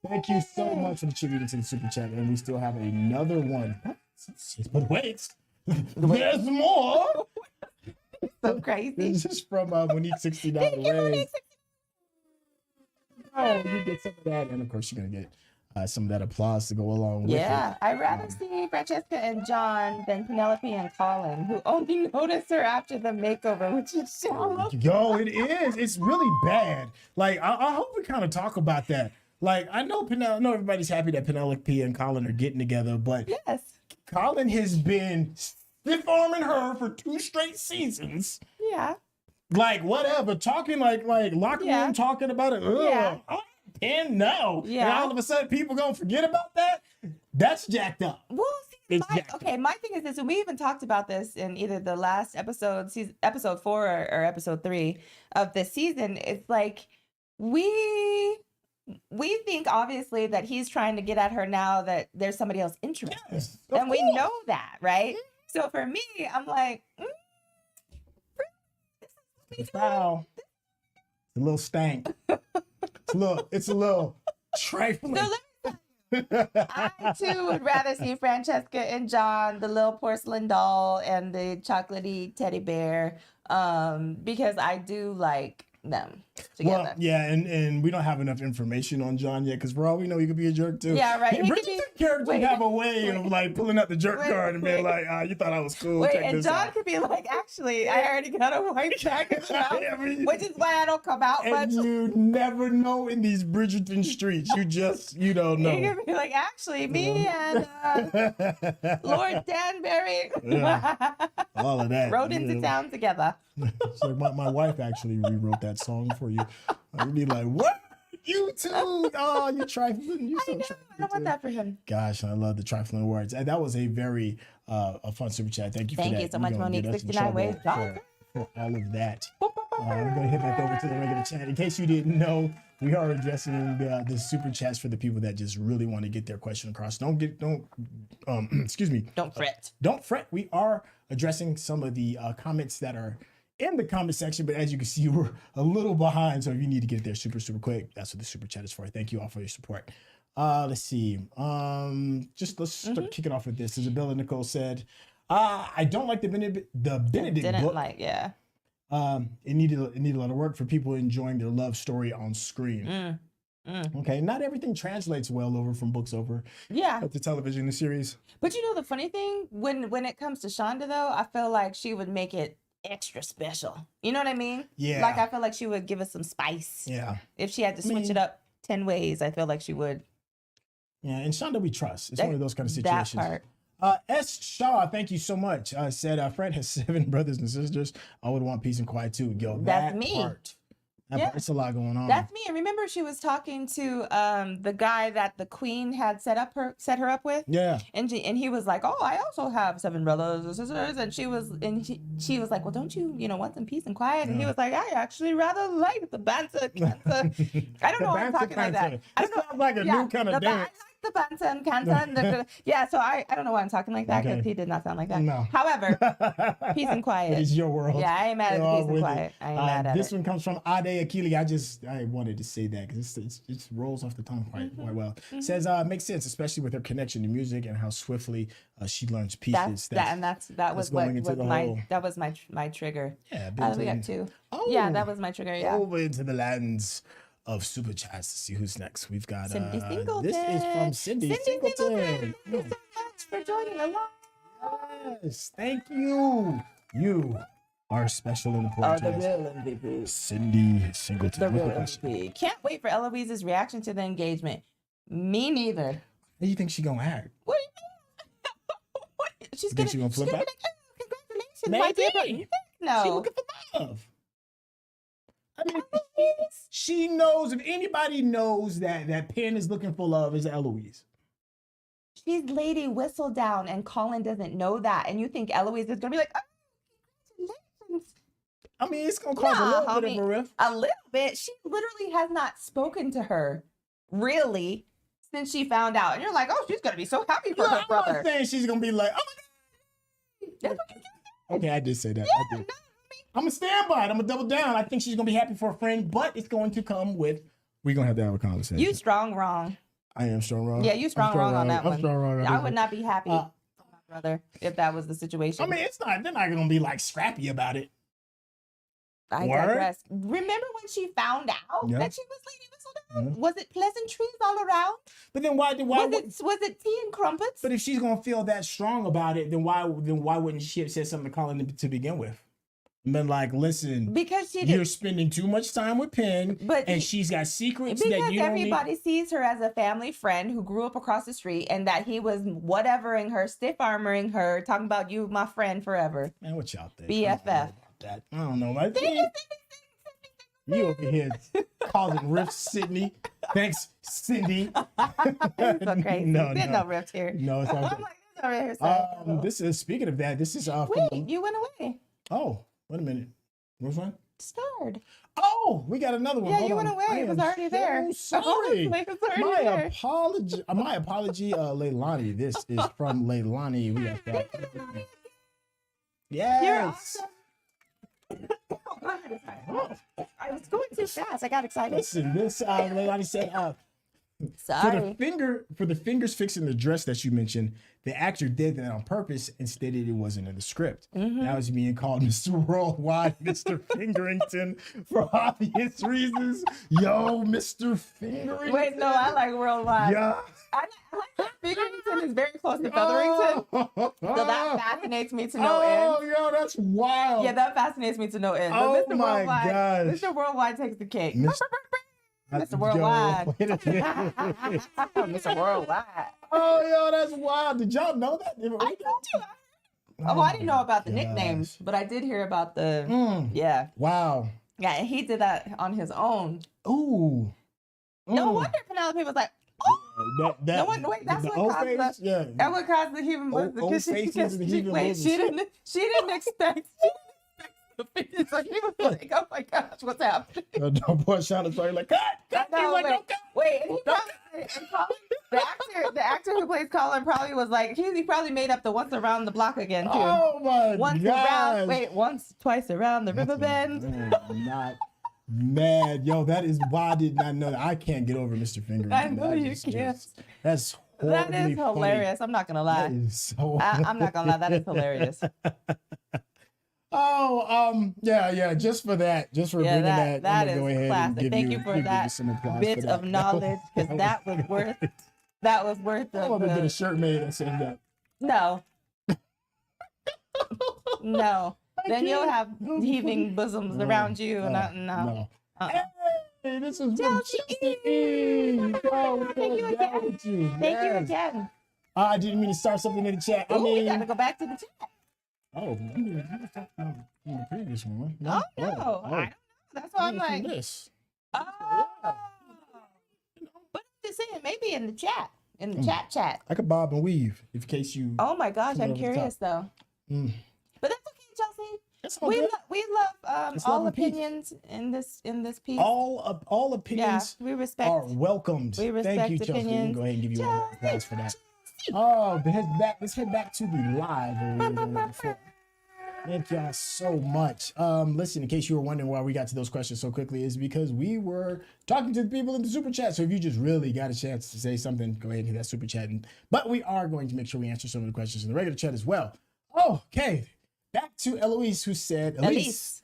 Thank you so much for contributing to the super chat, and we still have another one. But wait, there's more. So crazy. This is from Monique $60 raise. Oh, you get some of that, and of course you're going to get some of that applause to go along with it. Yeah, I'd rather see Francesca and John than Penelope and Colin, who only noticed her after the makeover, which is shallow. Yo, it is. It's really bad. Like, I hope we kind of talk about that. Like, I know everybody's happy that Penelope and Colin are getting together, but Colin has been stiff-arming her for 2 straight seasons. Yeah. Like, whatever. Talking like locker room talking about it. Ugh. Yeah. And no. Yeah. And all of a sudden people gonna forget about that? That's jacked up. Well, see, my thing is this, and we even talked about this in either the last episode, episode 4 or episode 3 of this season. It's like we think obviously that he's trying to get at her now that there's somebody else interested. Yes, and we know that, right? So for me, I'm like, it's foul. It's a little stank. It's a little trifling. So I too would rather see Francesca and John, the little porcelain doll and the chocolatey teddy bear, because I do like them together. Well, yeah, and we don't have enough information on John yet, because for all we know, he could be a jerk too. Yeah, right. Bridgerton characters have a way of like pulling out the jerk card and being like, you thought I was cool. Wait, Check and this John out. could be like, actually, I already got a white jacket now, which is why I don't come out much. And you never know in these Bridgerton streets. You don't know. He could be like, actually, me and Lord Danbury all of that. rode into town together. It's like my wife actually rewrote that song for you. I'd be like, what? You too? Oh, you trifling. You so trifling. I don't want that for him. Gosh, I love the trifling words. And that was a very a fun super chat. Thank you for that. Thank you so much, You're gonna Monique. get us in 69 ways. trouble for all of that. I'm going to hit back over to the regular chat. In case you didn't know, we are addressing the super chats for the people that just really want to get their question across. Excuse me. Don't fret. Don't fret. We are addressing some of the comments that are in the comment section, but as you can see, we're a little behind. So if you need to get it there super quick, that's what the super chat is for. Thank you all for your support. Let's see. Let's start kicking off with this. Isabella Nicole said, I don't like the Benedict book. It needed a lot of work for people enjoying their love story on screen. Okay, not everything translates well over from books over to television and series. But you know the funny thing, when it comes to Shonda though, I feel like she would make it extra special. You know what I mean? Yeah. Like I feel like she would give us some spice. Yeah. If she had to switch it up 10 ways, I feel like she would. Yeah, and Shonda we trust. It's one of those kind of situations. That part. S. Shaw, thank you so much. Said, Fred has 7 brothers and sisters. I would want peace and quiet too. Yo, That's me. Part, it's a lot going on. That's me. And remember, she was talking to the guy that the queen had set her up with. Yeah. And he was like, "Oh, I also have 7 brothers and sisters." And she was like, "Well, don't you want some peace and quiet?" And he was like, "I actually rather like the banter." I don't know why I'm talking like that. It sounds like a new kind of dance. The banter and canter. Yeah, so I don't know why I'm talking like that because he did not sound like that. No. However, peace and quiet. It's your world. Yeah, I ain't mad at the peace and quiet. I ain't mad at this one comes from Ade Akili. I wanted to say that because it rolls off the tongue quite well. Says makes sense, especially with her connection to music and how swiftly she learns pieces. That was my trigger. Yeah, we got 2. Oh, yeah, that was my trigger. Yeah. Over into the lands of super chats to see who's next. We've got Cindy Singleton. This is from Cindy Singleton. Thank you so much for joining along. Yes, thank you. You are special and important. The real MVP. Cindy Singleton. The real MVP. Can't wait for Eloise's reaction to the engagement. Me neither. How do you think she gonna act? What do you mean? She's gonna flip out? Congratulations. Maybe. No. She looking for love. I mean, she knows, if anybody knows that Penn is looking for love, is Eloise. She's Lady Whistledown, and Colin doesn't know that. And you think Eloise is going to be like, oh, congratulations. I mean, it's going to cause a little bit of a rift. A little bit. She literally has not spoken to her, really, since she found out. And you're like, oh, she's going to be so happy for her brother. I'm not saying she's going to be like, oh my God. That's what you said. Okay, I did say that. Yeah, I did. I'm going to stand by it. I'm going to double down. I think she's going to be happy for a friend, but it's going to come with, we're going to have a conversation. You strong wrong. I am strong wrong. Yeah, you strong wrong on that one. I'm strong wrong. I would not be happy, my brother, if that was the situation. I mean, they're not going to be like scrappy about it. I digress. Remember when she found out that she was Lady Whistledown? Was it pleasantries all around? But then why was it tea and crumpets? But if she's going to feel that strong about it, then why wouldn't she have said something to Colin to begin with? Been like, listen, because you're spending too much time with Penn, and she's got secrets that you don't need. Because everybody sees her as a family friend who grew up across the street, and that he was whatevering her, stiff armoring her, talking about you, my friend, forever. Man, what y'all think? BFF. I don't know. You over here causing rifts, Sydney. Thanks, Cindy. So crazy. There's no rift here. No, it's not. I'm like, this is, speaking of that, this is wait, you went away. Oh, wait a minute. Which one? Starred. Oh, we got another one. Yeah, Hold you on. went away. It was already there. Sorry. My apology, Leilani. This is from Leilani. We got that. Yes. I was going too fast. I got excited. Listen, this Leilani said, Sorry. For the fingers fixing the dress that you mentioned, the actor did that on purpose and stated it wasn't in the script. Now he's being called Mr. Worldwide, Mr. Fingerington, for obvious reasons. Yo, Mr. Fingerington. Wait, no, I like Worldwide. Yeah. I like that Fingerington is very close to Featherington. So that fascinates me to no end. Oh, yo, that's wild. Yeah, that fascinates me to no end. But Oh Mr. my Worldwide, gosh. Mr. Worldwide takes the cake. Mr. Mr. Worldwide. Yo, wait a minute. Mr. Worldwide. Oh, yo, that's wild. Did y'all know that? I told you. Oh, I didn't know about the nicknames, but I did hear about the, yeah. Wow. Yeah, and he did that on his own. Ooh. No wonder Penelope was like, oh, That, wait, that's the what old caused face? the, Yeah. that what caused the human bosom. Old faces and human bosoms. She didn't expect the fingers. So she was like, oh my gosh, what's happening? No, boy, Sean is like, cut. No, He's like, wait, don't cut. wait, and he probably, and Colin, the actor who plays Colin probably was like, he probably made up the once around the block again too. Oh my Once gosh. around, once, twice around the river bend. I'm not mad. Yo, that is why I did not know that. I can't get over Mr. Finger. I know you can't. That's That horribly is hilarious. I'm not gonna lie. That is so I'm not gonna lie. That is hilarious. Oh, yeah, just for that, just for bringing that. That I'm gonna is go ahead and classic. give Thank you for that some applause bit for that. of knowledge, because that was worth. That was worth I want to get a the. shirt made that says that. No. No. Then you'll have heaving bosoms around you, and no. Hey, this is from Chelsea Chelsea E. Yo, Thank you again. Thank you again. I didn't mean to start something in the chat. I Ooh, we mean, gotta go back to the chat. oh, you were talking about the previous one. Oh no, I don't know. That's why I'm like, this. oh. But I'm just saying, maybe in the chat, chat. I could bob and weave in case you. Oh my gosh, Come I'm over the curious though. Mm. But that's okay, Chelsea. That's all We good. love It's all love and peace. opinions in this piece. All Yeah, opinions we respect. are welcomed. We respect Thank you, Chelsea. We can opinions. go ahead and give you all Chelsea. applause for that. Oh, let's head back to the live. Before. Thank y'all so much. Listen, in case you were wondering why we got to those questions so quickly, is because we were talking to the people in the super chat. So if you just really got a chance to say something, go ahead and hit that super chat. But we are going to make sure we answer some of the questions in the regular chat as well. Okay, back to Eloise, who said, Elise,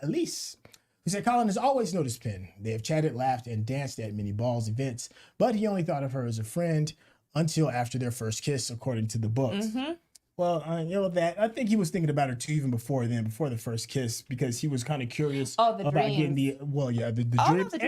who said, Colin has always noticed Penn. They have chatted, laughed, and danced at many balls events, but he only thought of her as a friend until after their first kiss, according to the books. Mm-hmm. Well, that I think he was thinking about her too, even before the first kiss, because he was kind of curious about getting the dreams. The dreams and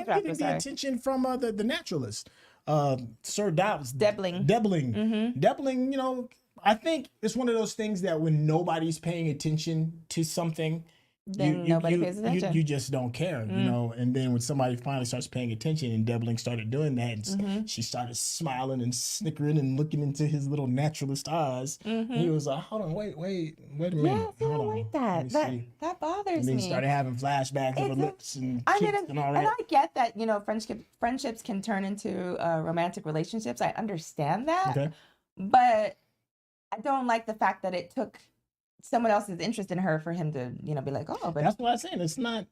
getting the attention from the naturalist, Sir Debling. Mm-hmm. Debling, I think it's one of those things that when nobody's paying attention to something, then nobody pays attention. You just don't care, and then when somebody finally starts paying attention, and Debling started doing that, and she started smiling and snickering and looking into his little naturalist eyes. He was like, hold on, wait a minute. Yeah, I don't like that. That bothers me. And then he started having flashbacks of her lips and kicks and all that. And I get that, friendships can turn into romantic relationships. I understand that. Okay. But I don't like the fact that it took someone else's interest in her for him to, be like, oh, but that's what I'm saying. It's not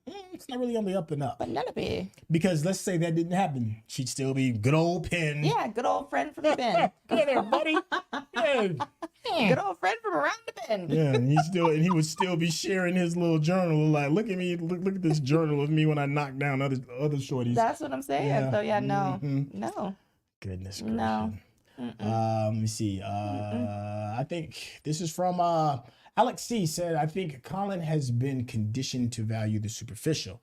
really on the up and up. But none of it. Because let's say that didn't happen, she'd still be good old Penn. Yeah, good old friend from Ben. Good there, buddy. Yeah. Good old friend from around the bend. Yeah, and he would still be sharing his little journal. Like, look at me, look at this journal of me when I knock down other shorties. That's what I'm saying. Yeah. So no. Goodness gracious. No. Let me see. I think this is from Alex C. said, I think Colin has been conditioned to value the superficial.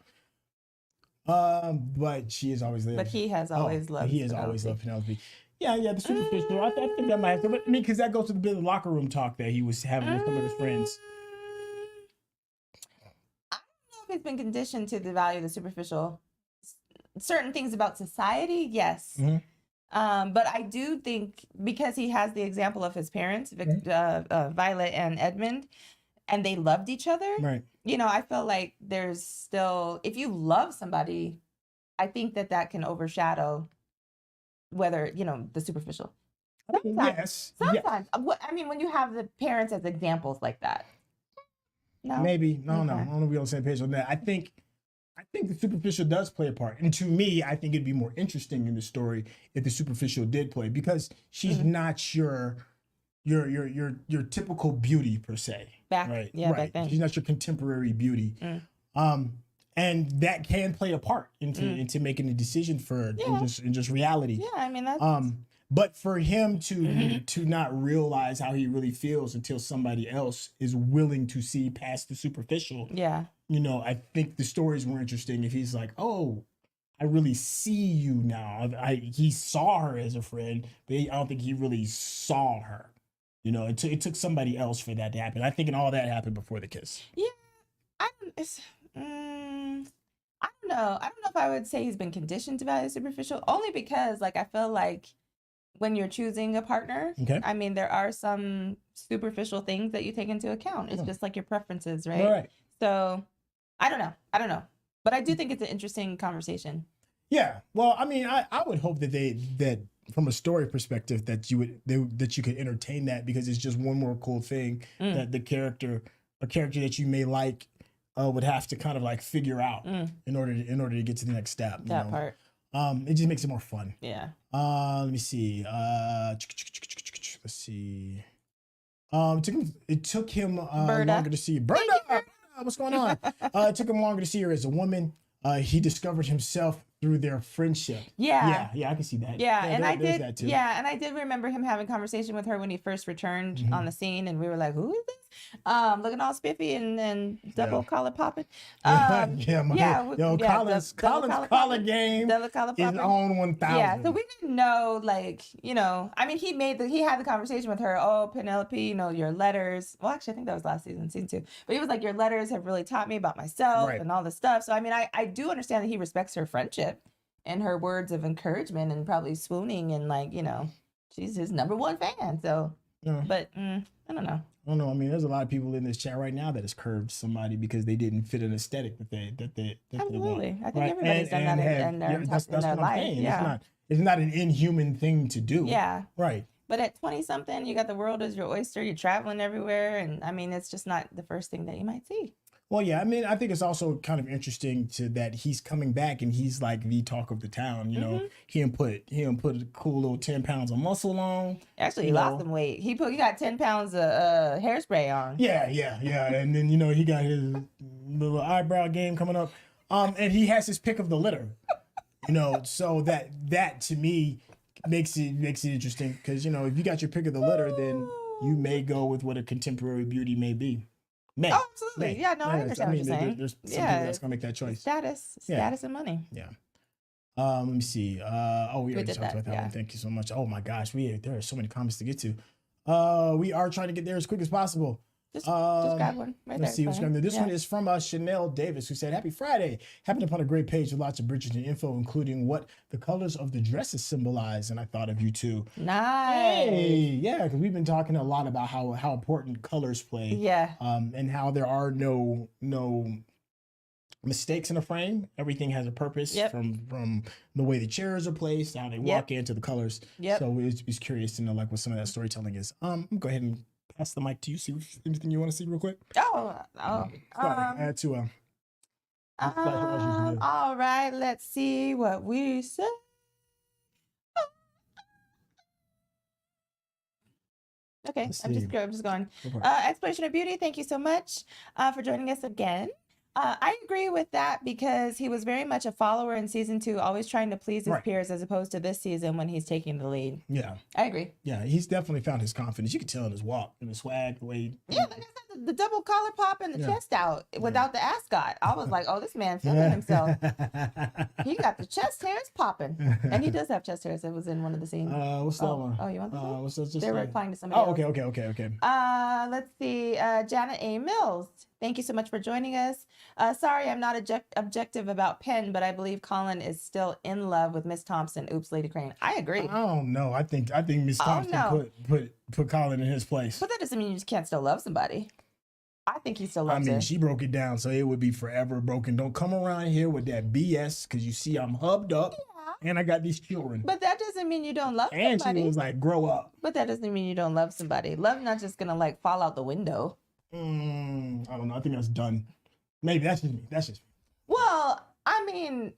But she has always loved. But he has always loved. He has always loved Penelope. Yeah, the superficial. I think that might have to. But I mean, because that goes to the bit of locker room talk that he was having with some of his friends. I don't know if he's been conditioned to the value of the superficial. Certain things about society, yes. Mm-hmm. But I do think because he has the example of his parents, Violet and Edmund, and they loved each other. Right. I feel like there's still, if you love somebody, I think that can overshadow whether, the superficial. Yes. Sometimes. When you have the parents as examples like that. No. Maybe. No. Okay. I don't know if we're on the same page on that. I think I think the superficial does play a part. And to me, I think it'd be more interesting in the story if the superficial did play, because she's not your typical beauty per se. Right. Back then. She's not your contemporary beauty. And that can play a part into making a decision for her in just reality. Yeah, I mean that's but for him to not realize how he really feels until somebody else is willing to see past the superficial. Yeah. You know, I think the story's more interesting if he's like, oh, I really see you now. He saw her as a friend, but I don't think he really saw her. You know, it took somebody else for that to happen. I think all that happened before the kiss. Yeah, I don't know. I don't know if I would say he's been conditioned to value superficial, only because like I feel like when you're choosing a partner, I mean, there are some superficial things that you take into account. It's just like your preferences, right? Right. So I don't know. But I do think it's an interesting conversation. Yeah. Well, I mean, I would hope that from a story perspective that you could entertain that, because it's just one more cool thing that a character that you may like would have to kind of like figure out in order to get to the next step. That part. It just makes it more fun. Yeah. Let me see. Let's see. It took him longer to see Berta. What's going on? It took him longer to see her as a woman. He discovered himself through their friendship. Yeah, I can see that. Yeah, and I did. That too. Yeah, and I did remember him having a conversation with her when he first returned on the scene, and we were like, "Who is this?" Looking all spiffy and double collar popping. Colin's collar game is on 1,000. Yeah, so we didn't know, like, you know, I mean, he had the conversation with her. Oh, Penelope, you know, your letters. Well, actually, I think that was last season 2. But he was like, your letters have really taught me about myself and all this stuff. So I mean, I do understand that he respects her friendship and her words of encouragement, and probably swooning, and like, you know, she's his number 1 fan. So, but I don't know. I don't know. I mean, there's a lot of people in this chat right now that has curved somebody because they didn't fit an aesthetic that they Absolutely. want. I think everybody's done that in their life. Yeah. It's not an inhuman thing to do. Yeah. Right. But at 20-something, you got the world as your oyster. You're traveling everywhere, and I mean, it's just not the first thing that you might see. Well, yeah, I mean, I think it's also kind of interesting that he's coming back and he's like the talk of the town. You know, he put a cool little 10 pounds of muscle on. Actually, he lost some weight. He got 10 pounds of hairspray on. Yeah, and then he got his little eyebrow game coming up, and he has his pick of the litter. You know, so that to me makes it interesting, because you know, if you got your pick of the litter, then you may go with what a contemporary beauty may be. Oh, absolutely. Yeah, no, I understand what you're saying. There's some people that's gonna make that choice. Status and money. Yeah. Let me see. We already talked about that one. Thank you so much. Oh my gosh, there are so many comments to get to. We are trying to get there as quick as possible. Just grab one right let's there. See what's going to do. This one is from Chanel Davis, who said, "Happy Friday. Happened upon a great page with lots of Bridgerton info, including what the colors of the dresses symbolize, and I thought of you too." Nice. Hey, yeah, because we've been talking a lot about how important colors play. Yeah. And how there are no mistakes in a frame. Everything has a purpose. From the way the chairs are placed, how they walk into the colors. So it's curious to know like what some of that storytelling is. I'm gonna go ahead and pass the mic to you. See anything you want to see real quick? Add to all right, let's see what we said. Okay, I'm just going. Exploration of Beauty, thank you so much for joining us again. I agree with that, because he was very much a follower in season 2, always trying to please his peers, as opposed to this season when he's taking the lead. Yeah. I agree. Yeah, he's definitely found his confidence. You can tell in his walk and his swag, the way like I said, the double collar pop and the chest out without the ascot. I was like, oh, this man feeling himself. He got the chest hairs popping. And he does have chest hairs. It was in one of the scenes. What's that one? Oh, you want the what's that? They were replying to somebody else. Okay. Let's see. Janet A. Mills, thank you so much for joining us. Sorry, I'm not objective about Penn, but I believe Colin is still in love with Miss Thompson. Oops, Lady Crane. I agree. I don't know. I think Miss Thompson put Colin in his place. But that doesn't mean you just can't still love somebody. I think he still loves her. She broke it down, so it would be forever broken. Don't come around here with that BS, because you see I'm hubbed up and I got these children. But that doesn't mean you don't love somebody. And she was like, grow up. But that doesn't mean you don't love somebody. Love not just gonna like fall out the window. I don't know. I think that's done. Maybe that's just me. Well, I mean,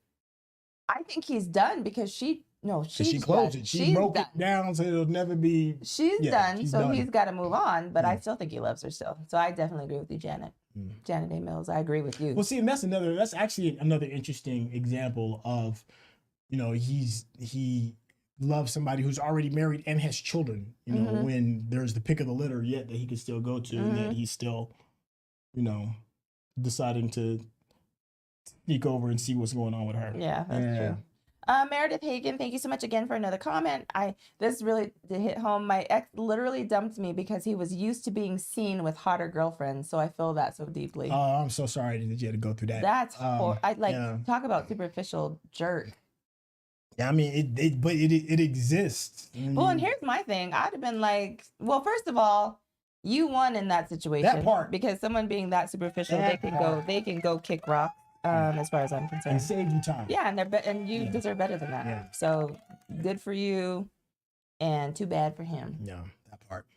I think he's done because she closed done. it. She broke it down so it'll never be. She's done, so done. he's got to move on. But I still think he loves her still. So I definitely agree with you, Janet. Janet A. Mills, I agree with you. Well, see, and that's actually another interesting example of, he loves somebody who's already married and has children. When there's the pick of the litter yet that he can still go to, and yet he's still, deciding to sneak over and see what's going on with her. Yeah, that's true. Meredith Hagen, thank you so much again for another comment. This really did hit home. My ex literally dumped me because he was used to being seen with hotter girlfriends, so I feel that so deeply. Oh, I'm so sorry that you had to go through that. That's talk about superficial jerk. Yeah, I mean it exists. Well, and here's my thing. I'd have been like, well, first of all, you won in that situation. That part. Because someone being that superficial, they can go kick rock. As far as I'm concerned, and save you time. Yeah, and you deserve better than that. Yeah. So good for you, and too bad for him. Yeah, that part.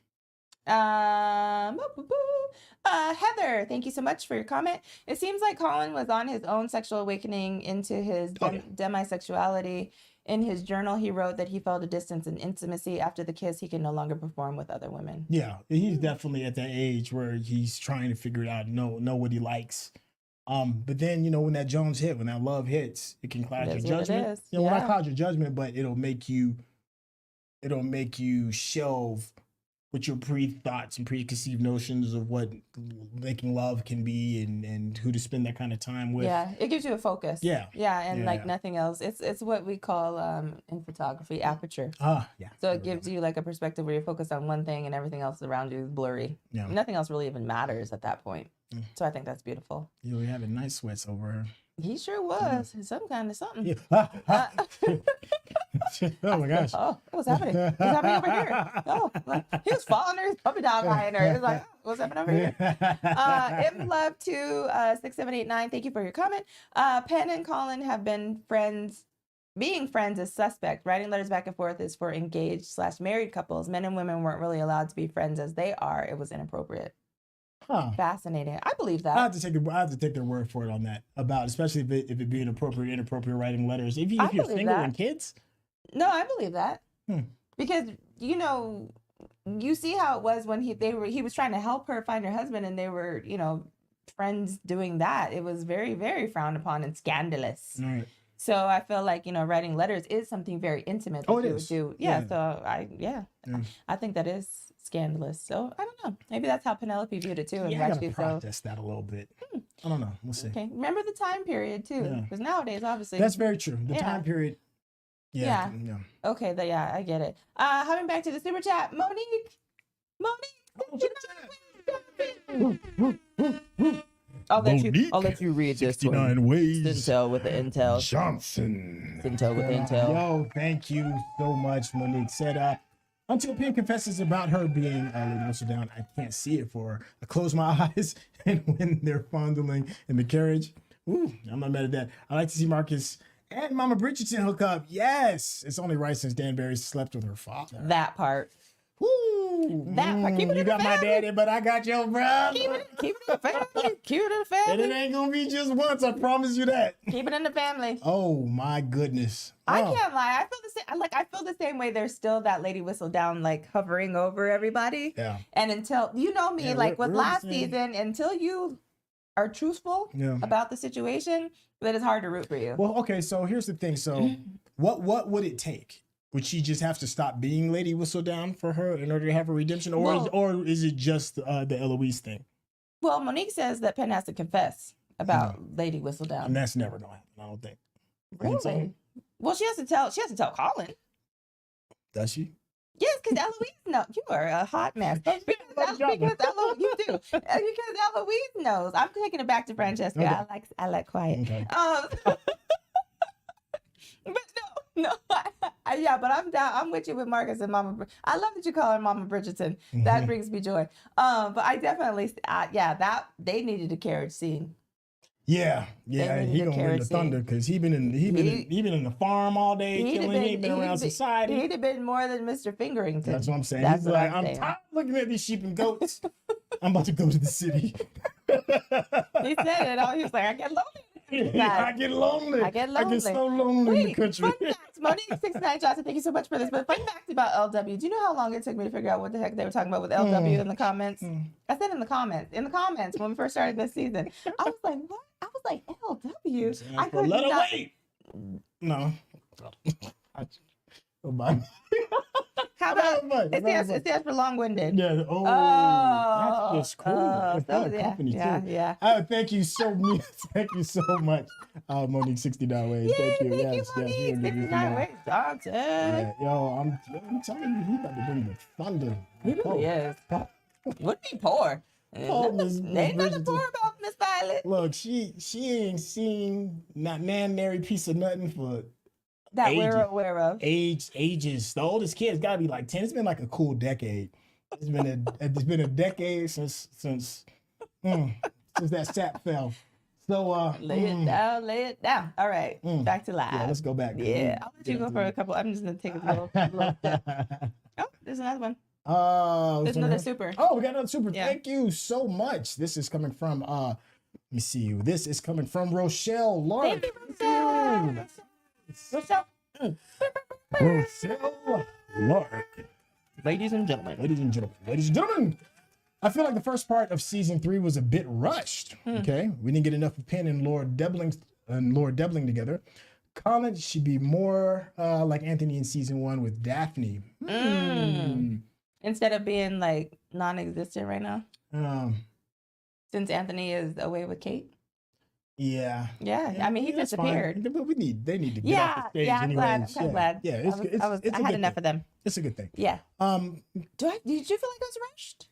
Heather, thank you so much for your comment. It seems like Colin was on his own sexual awakening into his demisexuality. In his journal, he wrote that he felt a distance in intimacy after the kiss. He can no longer perform with other women. Yeah, he's definitely at that age where he's trying to figure it out, know what he likes. But then, when that when that love hits, it can cloud your judgment. Well, not cloud your judgment, but it'll make you shelve what your pre-thoughts and preconceived notions of what making love can be and who to spend that kind of time with. Yeah, it gives you a focus. Yeah. Yeah, and nothing else. It's what we call in photography aperture. Yeah. So it gives you like a perspective where you're focused on one thing and everything else around you is blurry. Yeah. Nothing else really even matters at that point. So I think that's beautiful. You were having nice sweats over her. He sure was. Some kind of something. Yeah. Oh my gosh. Oh, what's happening? What's happening over here? Oh, he was following her, puppy dog eyeing her. It was like, oh, what's happening over here? Love to 6789. Thank you for your comment. Penn and Colin have been friends. Being friends is suspect. Writing letters back and forth is for engaged/married couples. Men and women weren't really allowed to be friends as they are. It was inappropriate. Huh. Fascinating. I believe that. I have to take their word for it on that. Especially if it being inappropriate writing letters. If you're single and kids. No, I believe that. Because you see how it was when he was trying to help her find her husband, and they were friends doing that. It was very, very frowned upon and scandalous. Right. So I feel like writing letters is something very intimate. Oh, it is. Do. Yeah. So I think that is scandalous. So I don't know. Maybe that's how Penelope viewed it too. And I gotta process that a little bit. I don't know. We'll see. Okay. Remember the time period too, because nowadays, obviously, that's very true. The time period. Yeah. Okay. I get it. Coming back to the super chat, Monique. I'll let you read this 69 ways. Intel with the Intel. Johnson. Intel with Intel. Yo, thank you so much, Monique. Said, until Penn confesses about her being Lady Whistledown, I can't see it for her. I close my eyes, and when they're fondling in the carriage, I'm not mad at that. I like to see Marcus and Mama Bridgerton hook up. Yes, it's only right since Danbury slept with her father. That part. Woo! That part. Keep it in you the got family. My daddy, but I got your brother. Keep it in the family. Keep it in the family. And it ain't gonna be just once. I promise you that. Keep it in the family. Oh my goodness. I can't lie. I feel the same. I feel the same way. There's still that Lady Whistledown hovering over everybody. Yeah. And until me, with last season, until you are truthful about the situation, that it's hard to root for you. Well, okay. So here's the thing. So, what would it take? Would she just have to stop being Lady Whistledown for her in order to have a redemption, or is it just the Eloise thing? Well, Monique says that Penn has to confess about Lady Whistledown, and that's never going to happen. I don't think. Really? Well, she has to tell Colin. Does she? Yes, because Eloise knows. You are a hot mess. Because Eloise, you do. Because Eloise knows. I'm taking it back to Francesca. Okay. I like quiet. Okay. But no, but I'm down. I'm with you with Marcus and Mama. I love that you call her Mama Bridgerton. That brings me joy. But I definitely, that they needed a carriage scene. Yeah, and he gonna win the thunder because he been in the farm all day. He ain't been around society. He'd have been more than Mr. Fingerington. That's what I'm saying. He's like, I'm tired of looking at these sheep and goats. I'm about to go to the city. He said it all. He was like, I get lonely. I get lonely. I get lonely. I get so lonely in the Wait, country. fun fact. Monique69 Johnson, thank you so much for this. But fun fact about LW. Do you know how long it took me to figure out what the heck they were talking about with LW in the comments? I said in the comments when we first started this season. I was like, what? I was like, LW? I could not. Wait. No. Oh my. How about it stands for long-winded? Yeah. Oh, that's just cool. It's not a company too. Yeah. Thank you so much. Thank you so much, Monique 69 ways. Thank you. Thank Yes, you, Monique 69 ways. Johnson. Yeah, yo, I'm telling you, he about to bring the thunder. He really is. Would be poor. Ain't nothing poor about Miss Violet. Look, she ain't seen not nary piece of nothing for that ages. we're aware of. Ages. The oldest kid's got to be like 10. It's been like a cool decade. It's been a decade since that sap fell. So lay it down. All right, back to live. Yeah, let's go back. Yeah, I'll let you go for a couple. I'm just gonna take a little step. Oh, there's another one. There's another super. Oh, we got another super. Yeah. Thank you so much. This is coming from let me see. This is coming from Rochelle Lark. Thank you, Rochelle. Rochelle Lark. Ladies and gentlemen. I feel like the first part of season 3 was a bit rushed. Okay, we didn't get enough of Penn and Lord Debling together. Colin should be more like Anthony in season 1 with Daphne. Instead of being like non-existent right now. Since Anthony is away with Kate. Yeah. I mean, he disappeared. But they need to get off the stage anyways. I'm glad. Yeah, I had enough of them. It's a good thing. Yeah. Did you feel like it was rushed?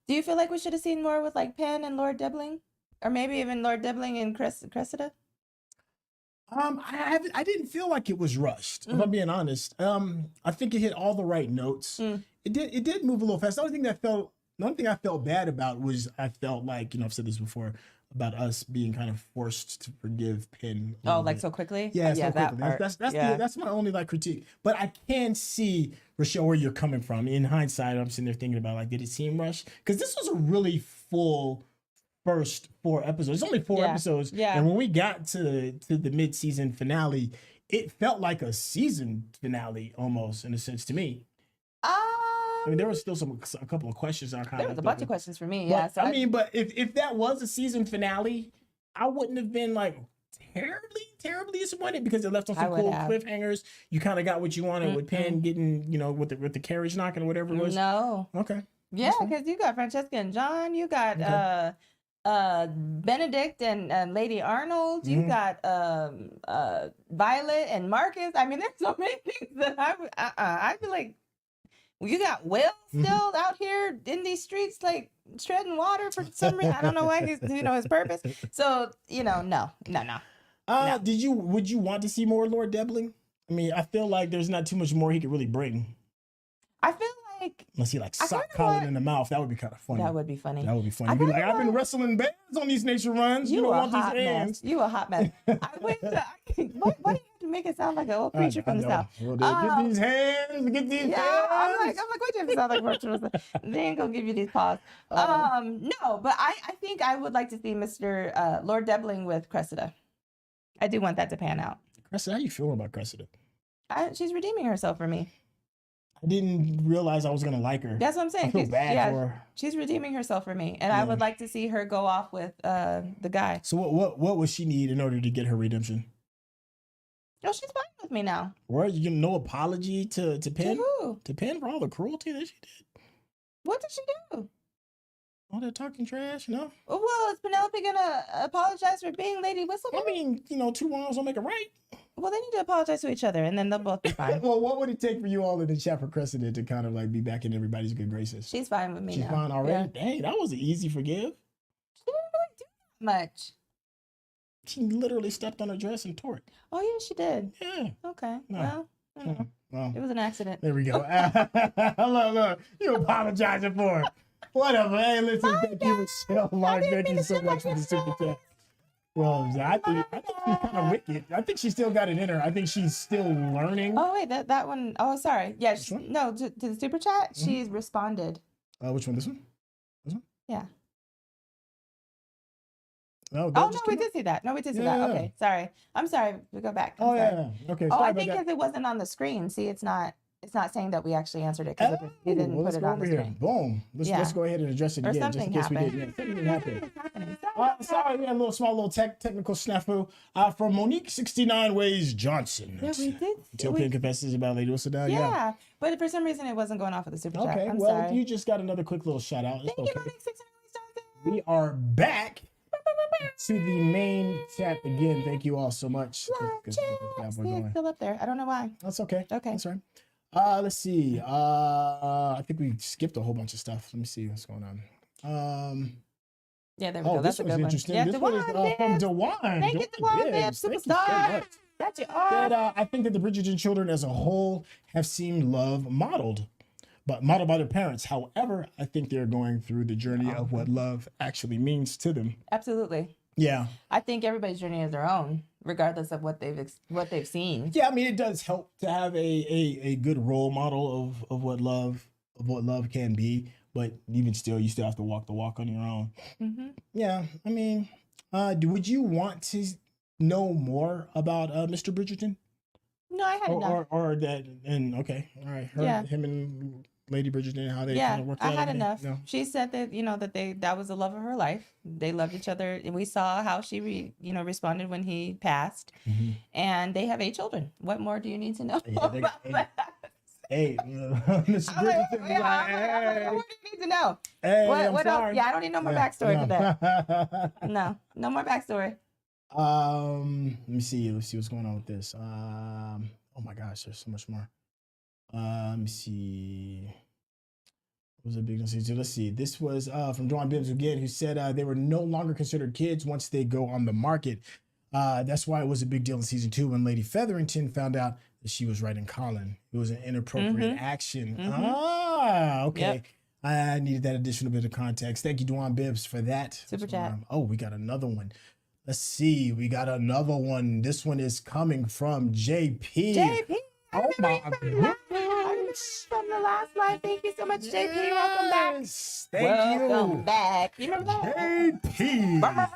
Do you feel like we should have seen more with like Penn and Lord Debling, or maybe even Lord Debling and Cressida? I didn't feel like it was rushed. If I'm being honest, I think it hit all the right notes. It did move a little fast. The only thing I felt bad about was I felt like, I've said this before about us being kind of forced to forgive Penn. Oh, like so quickly? Yeah, so quickly. That's my only like critique. But I can see, Rochelle, where you're coming from. In hindsight, I'm sitting there thinking about like, did it seem rushed? Because this was a really full first 4 episodes. It's only 4 episodes. Yeah. And when we got to the mid-season finale, it felt like a season finale almost, in a sense, to me. I mean, there was still a couple of questions. There was a bunch of questions for me. But, Yeah. But if that was a season finale, I wouldn't have been like terribly disappointed because it left on some cool cliffhangers. You kind of got what you wanted with Penn getting, with the carriage knocking or whatever it was. No. Okay. Yeah, because you got Francesca and John. You got Benedict and Lady Arnold. You got Violet and Marcus. I mean, there's so many things that I feel like. You got Will still out here in these streets, like treading water for some reason. I don't know why he's, his purpose. So, no. Would you want to see more Lord Debling? I mean, I feel like there's not too much more he could really bring. I feel like unless he sock Colin in the mouth, that would be kind of funny. That would be funny. You'd be like, I've been wrestling bears on these nature runs. You don't want these hands. You a hot mess. Why do you have to make it sound like an old preacher from the South? Well, get these hands. Get these hands. I'm like, why do you have to sound like preacher from the South? They ain't gonna give you these paws. No, but I think I would like to see Mr. Lord Debling with Cressida. I do want that to pan out. Cressida, how you feeling about Cressida? She's redeeming herself for me. I didn't realize I was gonna like her. That's what I'm saying. I feel bad for her. She's redeeming herself for me, and I would like to see her go off with the guy. So what would she need in order to get her redemption? Oh, she's fine with me now. Or you give no apology to Penn? To who? To Penn for all the cruelty that she did. What did she do? All that talking trash, no? Well, is Penelope gonna apologize for being Lady Whistleblower? I mean, 2 wrongs don't make it right. Well, they need to apologize to each other, and then they'll both be fine. Well, what would it take for you all in the chat for Cressida to kind of like be back in everybody's good graces? She's fine with me now. She's fine already? Yeah. Dang, that was an easy forgive. She didn't really do that much. She literally stepped on her dress and tore it. Oh, yeah, she did. Yeah. Okay. No. Well, it was an accident. There we go. Look, you apologizing for it. Whatever. Hey, listen, thank you, Michelle Lark. Thank you so much for the super chat. Well, I think she's kind of wicked. I think she still got it in her. I think she's still learning. Oh, wait, that one. Oh, sorry. Yeah, no, to the super chat, she's responded. Which one? This one? This one? Yeah. No, Oh, no, we did see that. No, we did see that. Okay, sorry. I'm sorry. We go back. Oh, sorry. yeah. Okay. Oh, Sorry I about think that. because it wasn't on the screen. See, it's not saying that we actually answered it because it didn't Well, put let's it go on over the here. screen. Boom. Let's go ahead and address it Or again, just in case something we did. Yeah, something happened. happening. Sorry, we had a small technical snafu from Monique 69 Ways Johnson. Yeah, we did. Until Pin confesses about Lady Whistle Yeah, but for some reason it wasn't going off of the super chat. Okay, I'm well, sorry. you just got another quick little shout out. Thank you, Monique 69 Ways Johnson. We are back to the main chat again. Thank you all so much. See, it's still up there. I don't know why. That's okay. Okay. That's right. Let's see. I think we skipped a whole bunch of stuff. Let me see what's going on. Yeah, there we go. That's a good one. Yeah, this one is from Dewan. Thank you, Dewan, superstar. That's your art. I think that the Bridgerton children as a whole have seen love modeled by their parents. However, I think they're going through the journey of what love actually means to them. Absolutely. Yeah. I think everybody's journey is their own, regardless of what they've seen. Yeah, I mean, it does help to have a good role model of what love can be, but even still, you still have to walk the walk on your own. Mm-hmm. Yeah, I mean, would you want to know more about Mr. Bridgerton? No, I had enough. Or that, and okay, all right, him and Lady Bridgerton, how they kind of worked out. I had enough. No. She said that that was the love of her life. They loved each other, and we saw how she responded when he passed. Mm-hmm. And they have 8 children. What more do you need to know about that? Hey, Mr. Bridgerton. What do you need to know? Hey, what else? Yeah, I don't need no more backstory for that. No more backstory. Let me see what's going on with this. Oh my gosh, there's so much more. Let me see. What was a big one? So let's see. This was from Dwan Bibbs again, who said they were no longer considered kids once they go on the market. That's why it was a big deal in season 2 when Lady Featherington found out that she was writing Colin. It was an inappropriate action. Mm-hmm. Okay. Yep. I needed that additional bit of context. Thank you, Dwan Bibbs, for that. Super chat. We got another one. Let's see. We got another one. This one is coming from JP. JP. Oh my goodness. From the last live. Thank you so much, JP. Welcome back. Welcome back. You remember that? JP.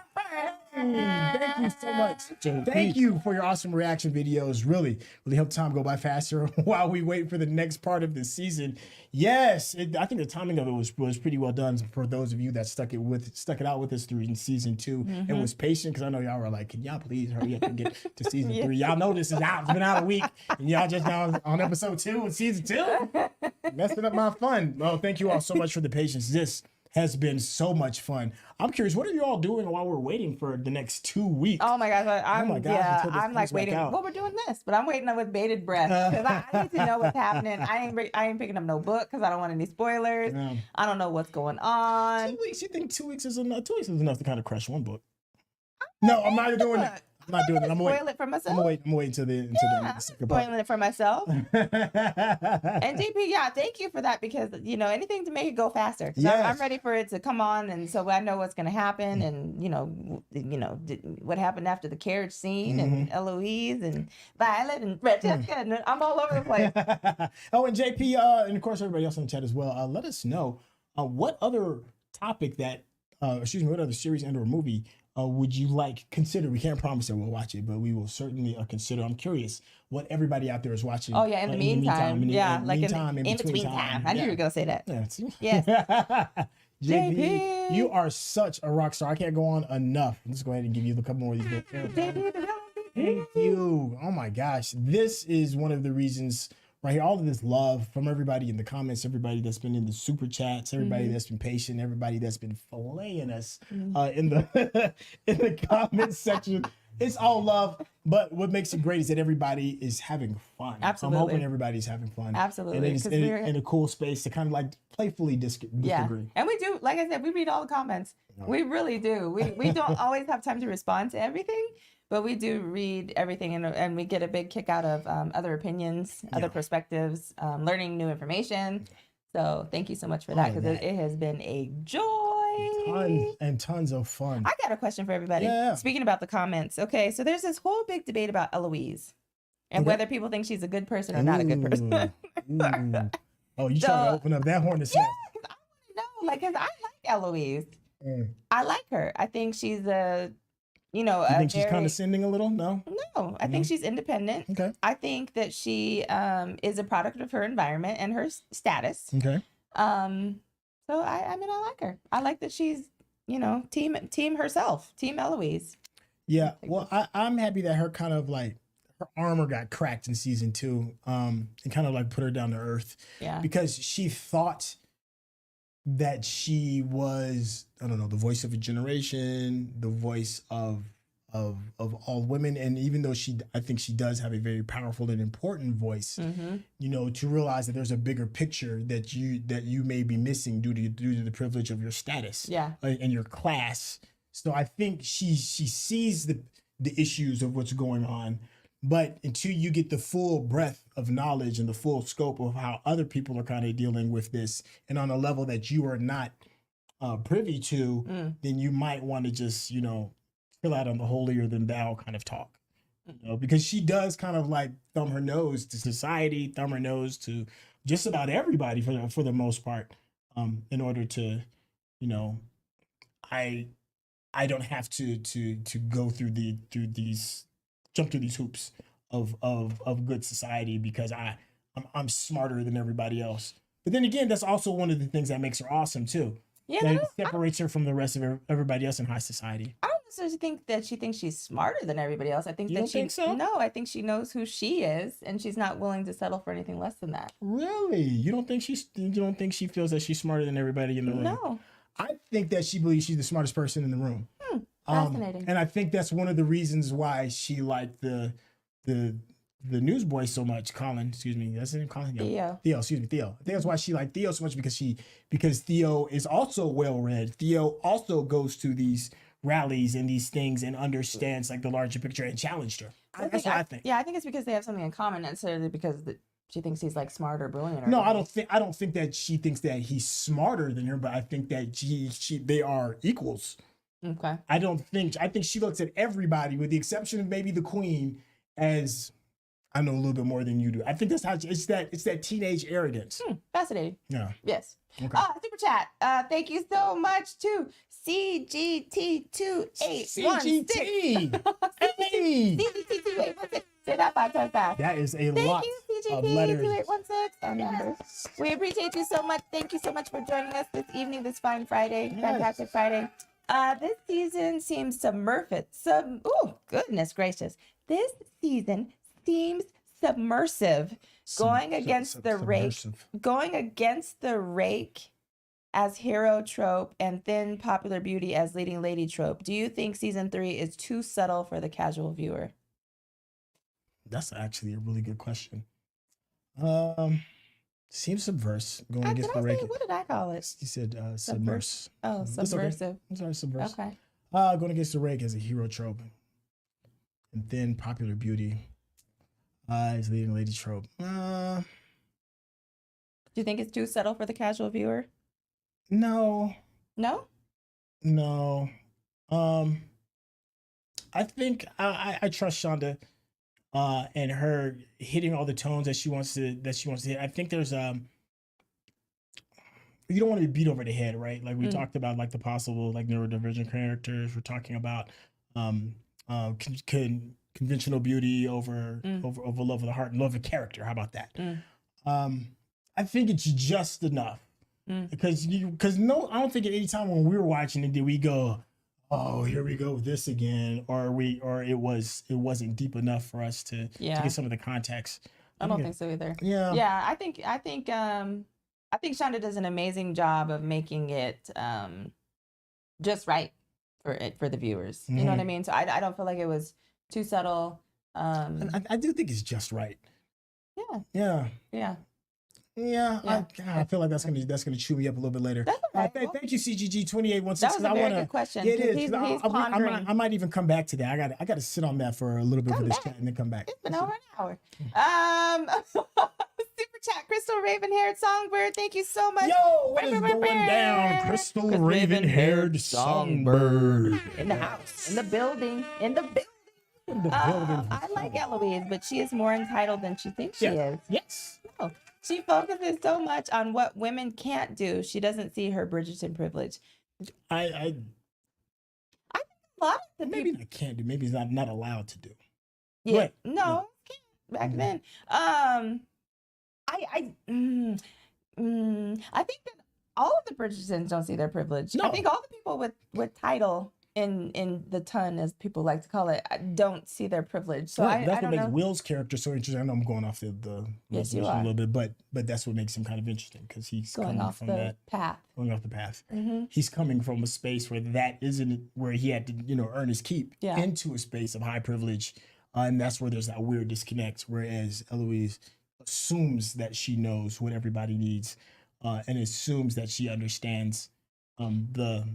Thank you so much. JP. Thank you for your awesome reaction videos. Really help time go by faster while we wait for the next part of the season. Yes, I think the timing of it was pretty well done for those of you that stuck it out with us through in season 2 and was patient, because I know y'all were like, can y'all please hurry up and get to season 3? Y'all know this is out. It's been out a week, and y'all just now on episode 2 of season 2, messing up my fun. Well, thank you all so much for the patience. This has been so much fun. I'm curious, what are you all doing while we're waiting for the next 2 weeks? Oh my gosh, I'm like waiting. Well, we're doing this, but I'm waiting with bated breath because I need to know what's happening. I ain't picking up no book because I don't want any spoilers. Yeah. I don't know what's going on. 2 weeks? You think 2 weeks is enough? 2 weeks is enough to kind of crush one book? No, I'm not doing that. I'm not doing it. I'm spoil it for myself. I'm waiting until the second part. Spoiling it for myself. And JP, thank you for that, because anything to make it go faster. Yes. I'm ready for it to come on, and so I know what's going to happen, and what happened after the carriage scene, and Eloise and Violet and Francesca, and I'm all over the place. And JP, and of course everybody else in the chat as well. Let us know what other topic what other series and or movie would you consider? We can't promise that we'll watch it, but we will certainly consider. I'm curious what everybody out there is watching. Oh yeah, in the meantime. In between time. I knew you were gonna say that. Yes. JP, you are such a rock star. I can't go on enough. Let's go ahead and give you a couple more of these. Thank you. Oh my gosh, this is one of the reasons. Right here, all of this love from everybody in the comments, everybody that's been in the super chats, everybody that's been patient, everybody that's been filleting us in the comments section. It's all love, but what makes it great is that everybody is having fun. Absolutely. I'm hoping everybody's having fun. Absolutely. And it's in a cool space to kind of playfully disagree. Yeah. And we do, like I said, we read all the comments. No. We really do. We don't always have time to respond to everything, but we do read everything, and we get a big kick out of other opinions, other perspectives, learning new information. So thank you so much for that, because it has been a joy. Tons of fun. I got a question for everybody. Yeah. Speaking about the comments. Okay, so there's this whole big debate about Eloise and whether people think she's a good person or not a good person. Oh, you trying to open up that hornet's nest? Yeah, because I want to know, because I like Eloise. I like her. I think she's a you know, You think she's condescending a little? No? No, I think she's independent. Okay. I think that she is a product of her environment and her status. Okay. So I mean, I like her. I like that she's, you know, team herself, team Eloise. Yeah. Well, I'm happy that her kind of like her armor got cracked in season 2, and kind of like put her down to earth. Yeah. Because she thought that she was, I don't know, the voice of a generation, the voice of all women. And even though I think she does have a very powerful and important voice, you know, to realize that there's a bigger picture that you may be missing due to the privilege of your status, and your class. So I think she sees the issues of what's going on, but until you get the full breadth of knowledge and the full scope of how other people are kind of dealing with this, and on a level that you are not privy to, then you might want to just, you know, chill out on the holier than thou kind of talk, you know, because she does kind of like thumb her nose to society, thumb her nose to just about everybody for the most part, in order to, you know, I don't have to go through jump through these hoops of good society because I'm smarter than everybody else. But then again, that's also one of the things that makes her awesome too. Yeah, that separates her from the rest of everybody else in high society. I don't necessarily think that she thinks she's smarter than everybody else. I think you don't think so? No, I think she knows who she is, and she's not willing to settle for anything less than that. Really? You don't think she feels that she's smarter than everybody in the room? No. I think that she believes she's the smartest person in the room. Fascinating. And I think that's one of the reasons why she liked the newsboy so much, Colin. Excuse me, that's his name, Colin. Theo. Excuse me, Theo. I think that's why she liked Theo so much because Theo is also well read. Theo also goes to these rallies and these things and understands like the larger picture and challenged her. That's what I think. Yeah, I think it's because they have something in common, not necessarily because she thinks he's like smart or brilliant. Or no, anything. I don't think that she thinks that he's smarter than her, but I think that they are equals. Okay. I think she looks at everybody, with the exception of maybe the queen, as I know a little bit more than you do. I think that's how it's that teenage arrogance. Fascinating. Yeah. Yes. Okay. Super chat. Thank you so much to CGT2816. CGT. Hey. CGT2816. Say that 5 times fast. That is a lot of letters. CGT2816. Our numbers. We appreciate you so much. Thank you so much for joining us this evening, this fine Friday. Yes. Fantastic Friday. This season seems oh, goodness gracious. This season seems submersive. Going against the rake as hero trope and thin popular beauty as leading lady trope. Do you think season 3 is too subtle for the casual viewer? That's actually a really good question. Seems subversive. Going against the rake. What did I call it? You said submerse. Oh, subversive. Okay. I'm sorry, subversive. Okay. Going against the rake as a hero trope. And then popular beauty is leading lady trope. Do you think it's too subtle for the casual viewer? No. No? No. I think I trust Shonda. And her hitting all the tones that she wants to hit. I think there's you don't want to be beat over the head, right? Like we talked about, like the possible like neurodivergent characters. We're talking about conventional beauty over love of the heart and love of character. How about that? I think it's just enough because I don't think at any time when we were watching it did we go, oh, here we go with this again, or it wasn't deep enough for us to get some of the context. I don't think so either. Yeah. Yeah, I think Shonda does an amazing job of making it just right for the viewers. You know what I mean? So I don't feel like it was too subtle. I do think it's just right. Yeah. I feel like that's gonna chew me up a little bit later. That's okay. Thank you, CGG2816. That was a very good question. It is. He's I might even come back to that. I got to sit on that for a little bit for this chat and then come back. It's been over an hour. Super chat, Crystal Raven-haired Songbird. Thank you so much. Yo, what is going down, Crystal Raven-haired Songbird? In the house, in the building. I like Eloise, but she is more entitled than she thinks she is. Yes. No. She focuses so much on what women can't do. She doesn't see her Bridgerton privilege. I think a lot of the maybe people. not can't do. Maybe it's not allowed to do. Yeah, But, no, back then. I think that all of the Bridgertons don't see their privilege. I No. think all the people with title in the ton, as people like to call it, don't see their privilege. So Right. That's I what don't makes know. Will's character so interesting. I know I'm going off the Yes, you resolution a are. little bit, but that's what makes him kind of interesting because he's Going coming off from the that. path. Going off the path. Mm-hmm. He's coming from a space where that isn't where he had to, earn his keep Yeah. into a space of high privilege. And that's where there's that weird disconnect. Whereas Eloise assumes that she knows what everybody needs, and assumes that she understands the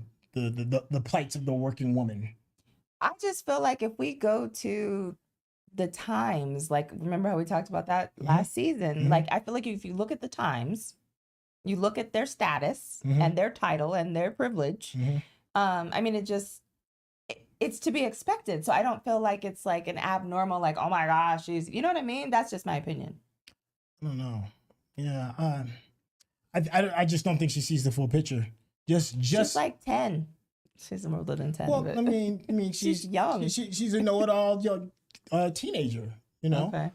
plights of the working woman. I just feel like if we go to the Times, like remember how we talked about that last season? Like I feel like if you look at the Times, you look at their status and their title and their privilege. I mean, it's to be expected. So I don't feel like it's like an abnormal, like, oh my gosh, you know what I mean? That's just my opinion. I don't know. Yeah. I just don't think she sees the full picture. She's like 10. She's older than 10. Well, but I mean, she's young. She's a know-it-all young teenager. Okay.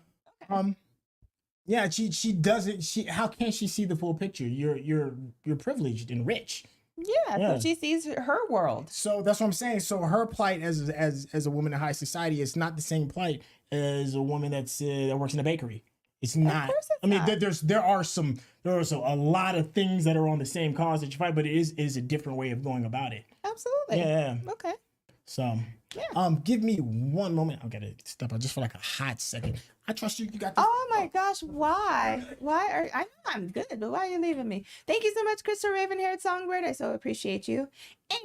Yeah, she doesn't. How can she see the full picture? You're privileged and rich. Yeah, so she sees her world. So that's what I'm saying. So her plight as a woman in high society is not the same plight as a woman that works in a bakery. It's not. I mean, there are a lot of things that are on the same cause that you fight, but it is a different way of going about it. Absolutely. Yeah. Okay. So, give me one moment. I gotta step out just for like a hot second. I trust you. You got this. Oh my gosh, why? I know I'm good, but why are you leaving me? Thank you so much, Crystal Ravenhaired Songbird. I so appreciate you.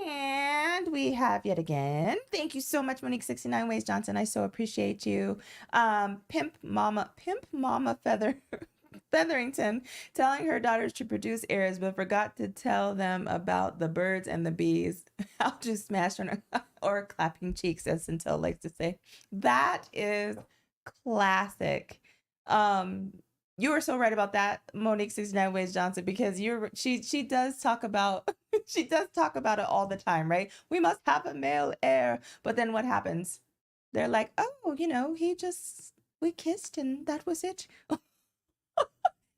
And we have yet again. Thank you so much, Monique 69 Ways Johnson. I so appreciate you. Pimp Mama Featherington telling her daughters to produce heirs, but forgot to tell them about the birds and the bees. How to smash or clapping cheeks, as Centel likes to say. That is classic. You were so right about that, Monique 69 Ways Johnson, because she does talk about she does talk about it all the time, right? We must have a male heir, but then what happens? They're like, oh, we kissed and that was it.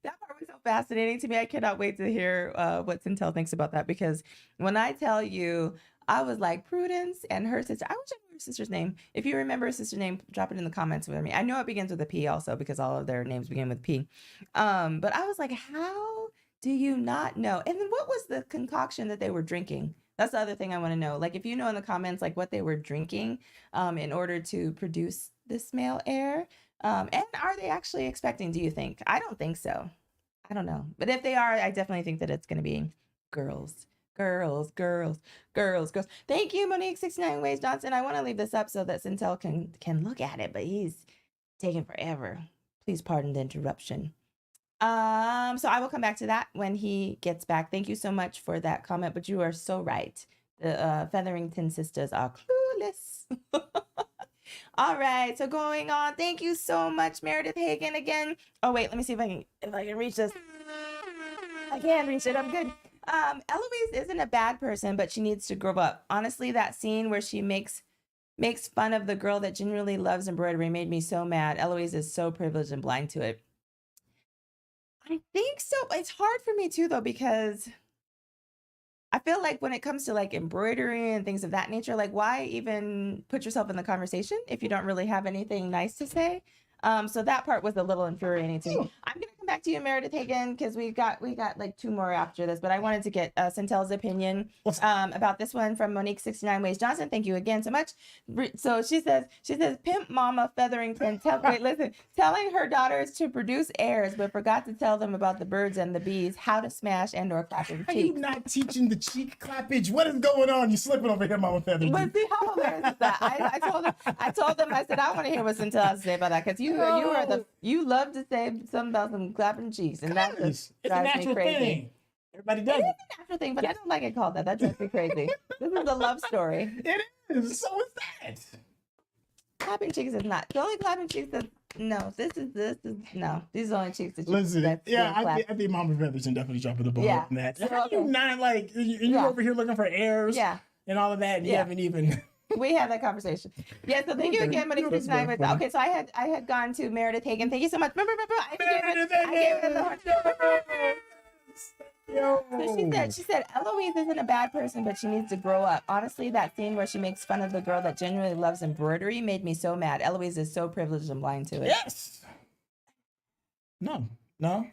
That part was so fascinating to me. I cannot wait to hear what Centel thinks about that, because when I tell you, I was like, Prudence and her sister. I wish I knew her sister's name. If you remember her sister's name, drop it in the comments with me. I know it begins with a P also, because all of their names begin with P. But I was like, how do you not know? And then what was the concoction that they were drinking? That's the other thing I want to know. Like, if you know in the comments, like what they were drinking in order to produce this male heir. And are they actually expecting, do you think? I don't think so. I don't know. But if they are, I definitely think that it's going to be girls. Girls. Thank you, Monique 69 Ways Johnson. I want to leave this up so that Centel can look at it, but he's taking forever. Please pardon the interruption. So I will come back to that when he gets back. Thank you so much for that comment, but you are so right. The Featherington sisters are clueless. All right, so going on. Thank you so much, Meredith Hagen again. Oh wait, let me see if I can reach this. I can reach it. I'm good. Eloise isn't a bad person, but she needs to grow up. Honestly, that scene where she makes fun of the girl that genuinely loves embroidery made me so mad. Eloise is so privileged and blind to it. I think so. It's hard for me too, though, because I feel like when it comes to like embroidery and things of that nature, like why even put yourself in the conversation if you don't really have anything nice to say? So that part was a little infuriating to me. I'm gonna come back to you, Meredith Hagen, because we got like two more after this, but I wanted to get Centel's opinion about this one from Monique 69 Ways Johnson. Thank you again so much. So she says, Pimp Mama Featherington, telling her daughters to produce heirs, but forgot to tell them about the birds and the bees, how to smash and or clap in cheeks. Are you not teaching the cheek clappage? What is going on? You're slipping over here, Mama Featherington. But see how hilarious is that? I told them, I said, I want to hear what Centel has to say about that, because you love to say something about some clapping cheeks, and that just drives me crazy. Thing. Everybody does it. It is a natural thing, but I don't like it called that. That drives me crazy. This is a love story. It is. So is that. Clapping cheeks is not. The only clapping cheeks that no. This is no. These are the only cheeks that you. Listen, yeah, I think Mama Featherington definitely dropping the ball on that. So, How you not like you over here looking for heirs? Yeah. And all of that, and you haven't even. We had that conversation. Yeah, so thank you again, Money Cruise Night. Okay, so I had gone to Meredith Hagen. Thank you so much. Remember, I gave her the heart. So she said, Eloise isn't a bad person, but she needs to grow up. Honestly, that scene where she makes fun of the girl that genuinely loves embroidery made me so mad. Eloise is so privileged and blind to it. Yes. No. Maybe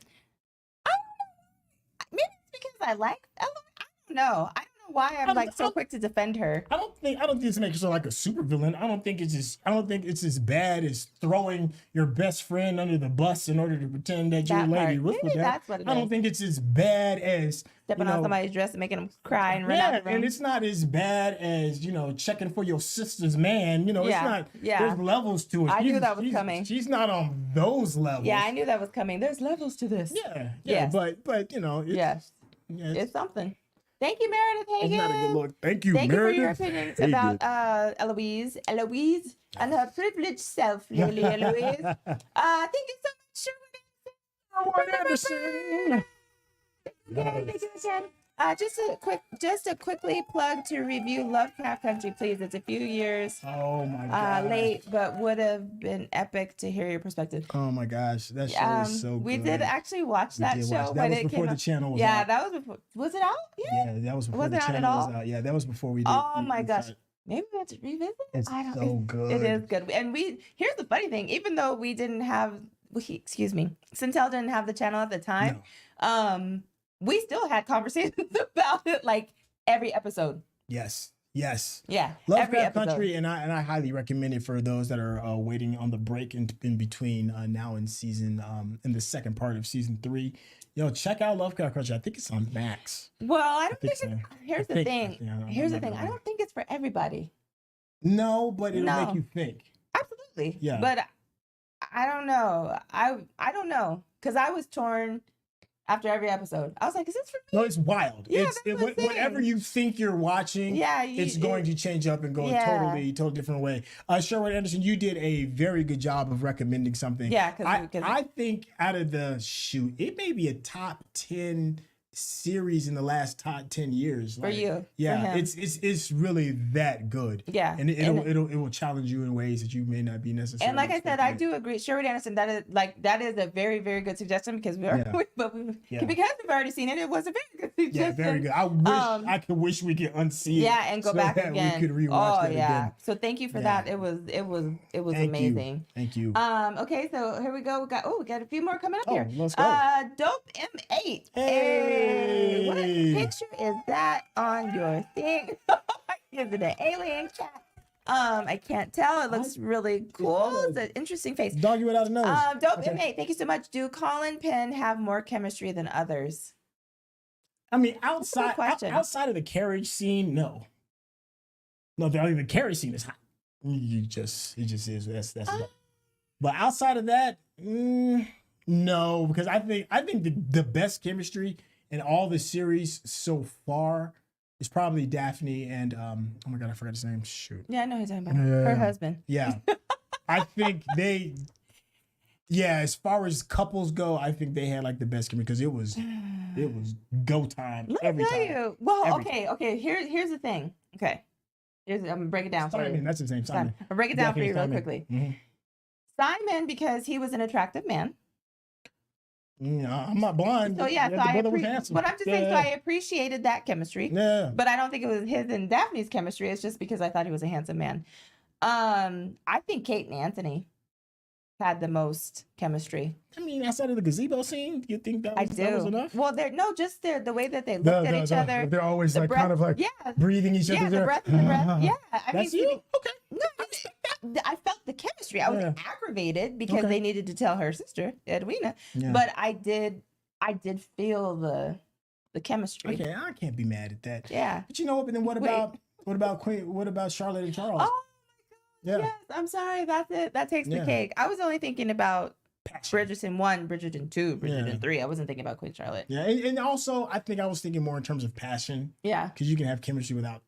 it's because I like Eloise. I don't know. I don't know why I'm like so quick to defend her. I don't think this makes her like a super villain. I don't think it's as bad as throwing your best friend under the bus in order to pretend that you're Lady Whistledown. That's what it is. I don't think it's as bad as stepping on somebody's dress and making them cry and run out of the room. And it's not as bad as, checking for your sister's man. It's not. Yeah. There's levels to it. I knew that was coming. She's not on those levels. Yeah, I knew that was coming. There's levels to this. Yeah. Yes. But it's something. Thank you, Meredith Hagen. It's not a good look. Thank you, Meredith. Thank you for your opinions about Eloise and her privileged self, Lily Eloise. Thank you so much, Sherwood Anderson. Just a quickly plug to review Lovecraft Country, please. It's a few years late, but would have been epic to hear your perspective. Oh my gosh, that show is so good. We did actually watch that show. That was before the channel was out. Yeah, that was before. Was it out? Yeah, that was before the channel was out. Yeah, that was before we did. Oh my gosh. Maybe we have to revisit it. It's so good. It is good. And here's the funny thing, even though we didn't have, Centel didn't have the channel at the time, we still had conversations about it like every episode. Yes. Yeah. Lovecraft Country, and I highly recommend it for those that are waiting on the break in between now and in the second part of season 3. Check out Lovecraft Country. I think it's on Max. Well, I don't think it's, here's the thing. I don't think it's for everybody. No, but it'll make you think. Absolutely. Yeah. But I don't know. I don't know. Because I was torn after every episode. I was like, is this for me? No, it's wild. Yeah, whatever you think you're watching, it's going to change up and go a totally different way. Sherwood Anderson, you did a very good job of recommending something. Yeah, I think out of the shoot, it may be a top 10 series in the last top 10 years. For you. Yeah, it's really that good. Yeah. And it will challenge you in ways that you may not be necessarily. And like I said, I do agree. Sherwood Anderson, that is a very, very good suggestion because because we've already seen it. It was a very good suggestion. Yeah, very good. I wish we could unsee it. Yeah, and go back again. We could rewatch that again. So thank you for that. It was amazing. Thank you. Okay, so here we go. We got a few more coming up here. Let's go. Dope M8. Hey. What picture is that on your thing? Is it an alien cat? I can't tell. It looks really cool. It's an interesting face. Doggy without a nose. Dope M8. Thank you so much. Do Colin Penn have more chemistry than others? I mean, outside of the Carriage scene, no. No, the Carriage scene is hot. It just is. That's But outside of that, no, because I think the best chemistry in all the series so far is probably Daphne and oh my god, I forgot his name. Shoot. Yeah, I know who you're talking about. Her husband. Yeah. I think as far as couples go, I think they had like the best chemistry because it was go time. Let me tell you. Well, okay. Here's the thing. Okay. I'm gonna break it down for you. That's his name, Simon. I'll break it down for you real quickly. Mm-hmm. Simon, because he was an attractive man. I'm not blind. So but I'm just saying, so I appreciated that chemistry. Yeah. But I don't think it was his and Daphne's chemistry. It's just because I thought he was a handsome man. I think Kate and Anthony had the most chemistry. I mean, outside of the gazebo scene, you think that was enough? Well, the way that they looked at each other. They're always like breath, kind of like breathing each other. Yeah, the breath. Yeah, that's you. Okay. No, I felt the chemistry. I was aggravated because they needed to tell her sister Edwina, but I did feel the chemistry. Okay, I can't be mad at that. Yeah, but you know what? But then what about Queen? What about Charlotte and Charles? Oh my God! Yeah. Yes, I'm sorry. That's it. That takes the cake. I was only thinking about Bridgerton 1, Bridgerton 2, Bridgerton 3. I wasn't thinking about Queen Charlotte. Yeah, and also I think I was thinking more in terms of passion. Yeah, because you can have chemistry without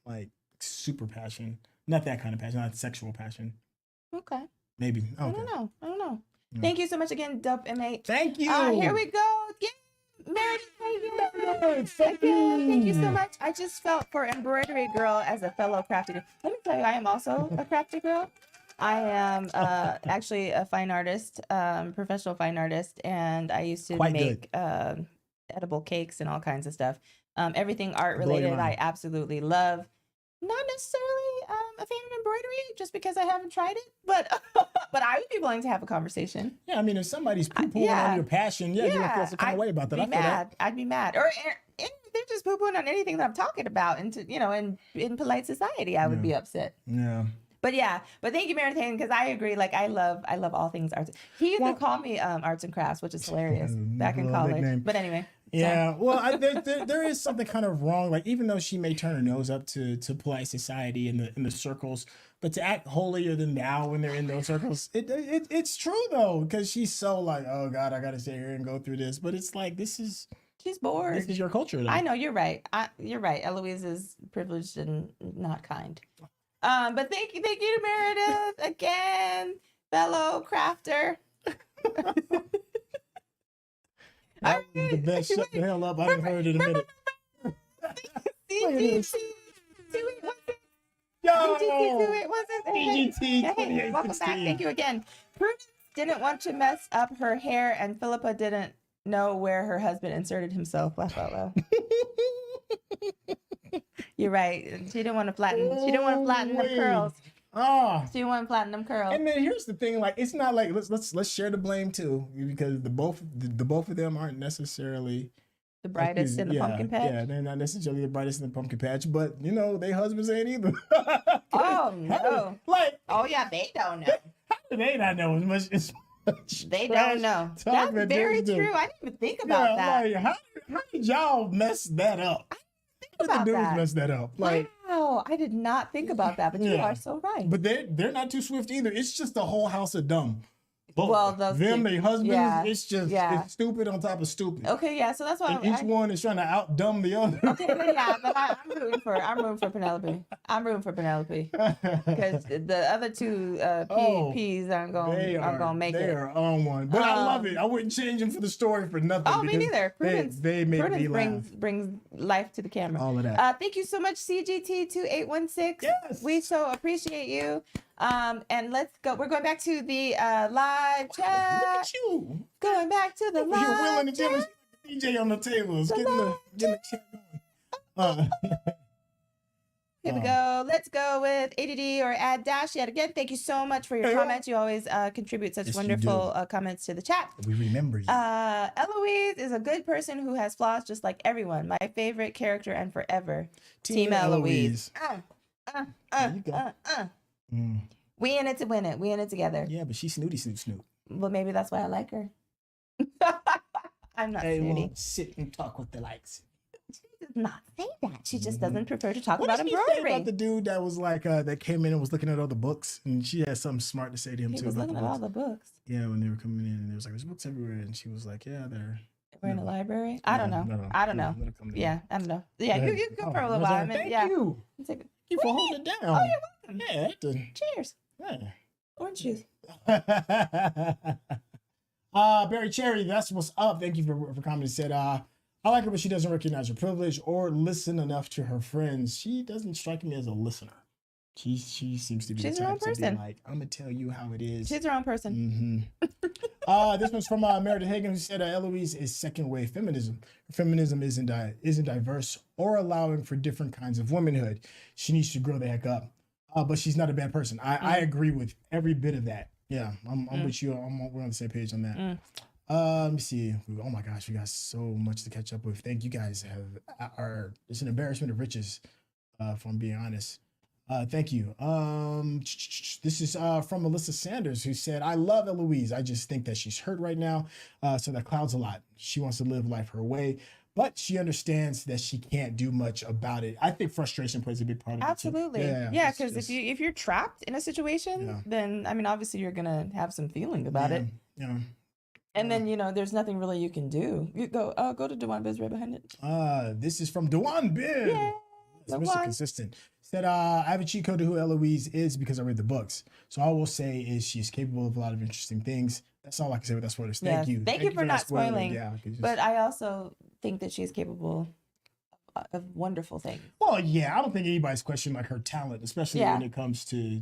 like super passion. Not that kind of passion, not sexual passion. Okay. Maybe. Okay. I don't know. Yeah. Thank you so much again, Dope M8. Thank you. Here we go. Meredith Yes, Hagen. Again, thank you so you. much. I just felt for Embroidery Girl as a fellow crafty girl. Let me tell you, I am also a crafty girl. I am actually a fine artist, professional fine artist, and I used to Quite make edible cakes and all kinds of stuff. Everything art Blow your related, I mind. absolutely love. Not necessarily a fan of embroidery, just because I haven't tried it, but but I would be willing to have a conversation. Yeah, I mean, if somebody's poo-pooing yeah. on your passion, yeah, you don't feel some kind of way about that. I Be feel that. mad. I'd be mad. Or if they're just poo-pooing on anything that I'm talking about, and in polite society, I would be upset. Yeah. But yeah, but thank you, Meredith Hayden, because I agree. Like I love all things arts. He used to call me arts and crafts, which is hilarious back in college. Nickname. But anyway. Yeah, well, there is something kind of wrong. Like even though she may turn her nose up to polite society in the circles, but to act holier than thou when they're in those circles, it's true though, because she's so like, oh God, I gotta sit here and go through this. But it's like she's bored. This is your culture, though. I know you're right. You're right. Eloise is privileged and not kind. But thank you to Meredith again, fellow crafter. That was the best. Shut the hell up! I haven't heard it in a minute. Hey, welcome back. Thank you again. Prudence didn't want to mess up her hair, and Philippa didn't know where her husband inserted himself. Laugh out loud. You're right. She didn't want to flatten. She didn't want to flatten them curls. Oh. She didn't want to flatten them curls. And then here's the thing: like, it's not like let's share the blame too, because the both of them aren't necessarily the brightest in the pumpkin patch. Yeah, they're not necessarily the brightest in the pumpkin patch, but they husbands ain't either. Oh no! Oh yeah, they don't know. How do they not know as much? They don't know. That's very true. I didn't even think about that. Like, how did y'all mess that up? How did the dudes mess that up? Like, wow, I did not think about that, but you are so right. But they're not too swift either. It's just a whole house of dumb. Both. Well, those they husbands, it's just it's stupid on top of stupid. Okay, yeah, so that's why each one is trying to out dumb the other. Okay, but I'm rooting for Penelope. I'm rooting for Penelope because the other two P's aren't gonna make it. They are on one, but I love it. I wouldn't change them for the story for nothing. Oh, me neither. Prudence brings life to the camera. All of that. Thank you so much, CGT2816. Yes, we so appreciate you. And let's go. We're going back to the live chat. Look at you. Going back to the live You're willing to chat. give us DJ on the tables. Getting the chat going. Here we go. Let's go with ADD or Add Dash yet again. Thank you so much for your comments. You always contribute such wonderful comments to the chat. We remember you. Eloise is a good person who has flaws just like everyone. My favorite character and forever. Team Eloise. There you go. We in it to win it. We in it together. Yeah, but she's snooty snoot. Well, maybe that's why I like her. I'm not snooty. Won't sit and talk with the likes. She does not say that. She just doesn't prefer to talk about embroidery. embroidery. What did she say about the dude that was like that came in and was looking at all the books, and she had something smart to say to him too. He was looking at all the books. Yeah, when they were coming in, and there was like there's books everywhere, and she was like, yeah, we're in a library. I don't know. I don't know. Yeah, I don't know. Yeah, you go for a little while. Thank you. Thank you for holding it down. Oh, you're welcome. Yeah. Cheers. Yeah. Orange juice. Barry Cherry, that's what's up. Thank you for commenting. Said, I like her, but she doesn't recognize her privilege or listen enough to her friends. She doesn't strike me as a listener. She seems to be the type to be like, I'm gonna tell you how it is. She's her own person. This one's from Meredith Hagen, who said Eloise is second wave feminism. Feminism isn't diverse or allowing for different kinds of womanhood. She needs to grow the heck up. But she's not a bad person. I agree with every bit of that. Yeah, I'm with you. We're on the same page on that. Let me see. Oh my gosh, we got so much to catch up with. Thank you guys. It's an embarrassment of riches, if I'm being honest. Thank you. This is from Melissa Sanders, who said, I love Eloise. I just think that she's hurt right now. So that clouds a lot. She wants to live life her way, but she understands that she can't do much about it. I think frustration plays a big part of it. Absolutely. Yeah, because if you're trapped in a situation, then I mean obviously you're gonna have some feeling about it. Yeah. And then there's nothing really you can do. You go to Dewan Biz right behind it. This is from Dewan Biz. Yeah. It's Mr. Consistent. Said, I have a cheat code to who Eloise is because I read the books. So all I will say is she's capable of a lot of interesting things. That's all I can say with that spoilers. Yes. Thank you. Thank you for not spoiling. Yeah, but I also think that she's capable of wonderful things. Well, yeah, I don't think anybody's questioning like her talent, especially when it comes to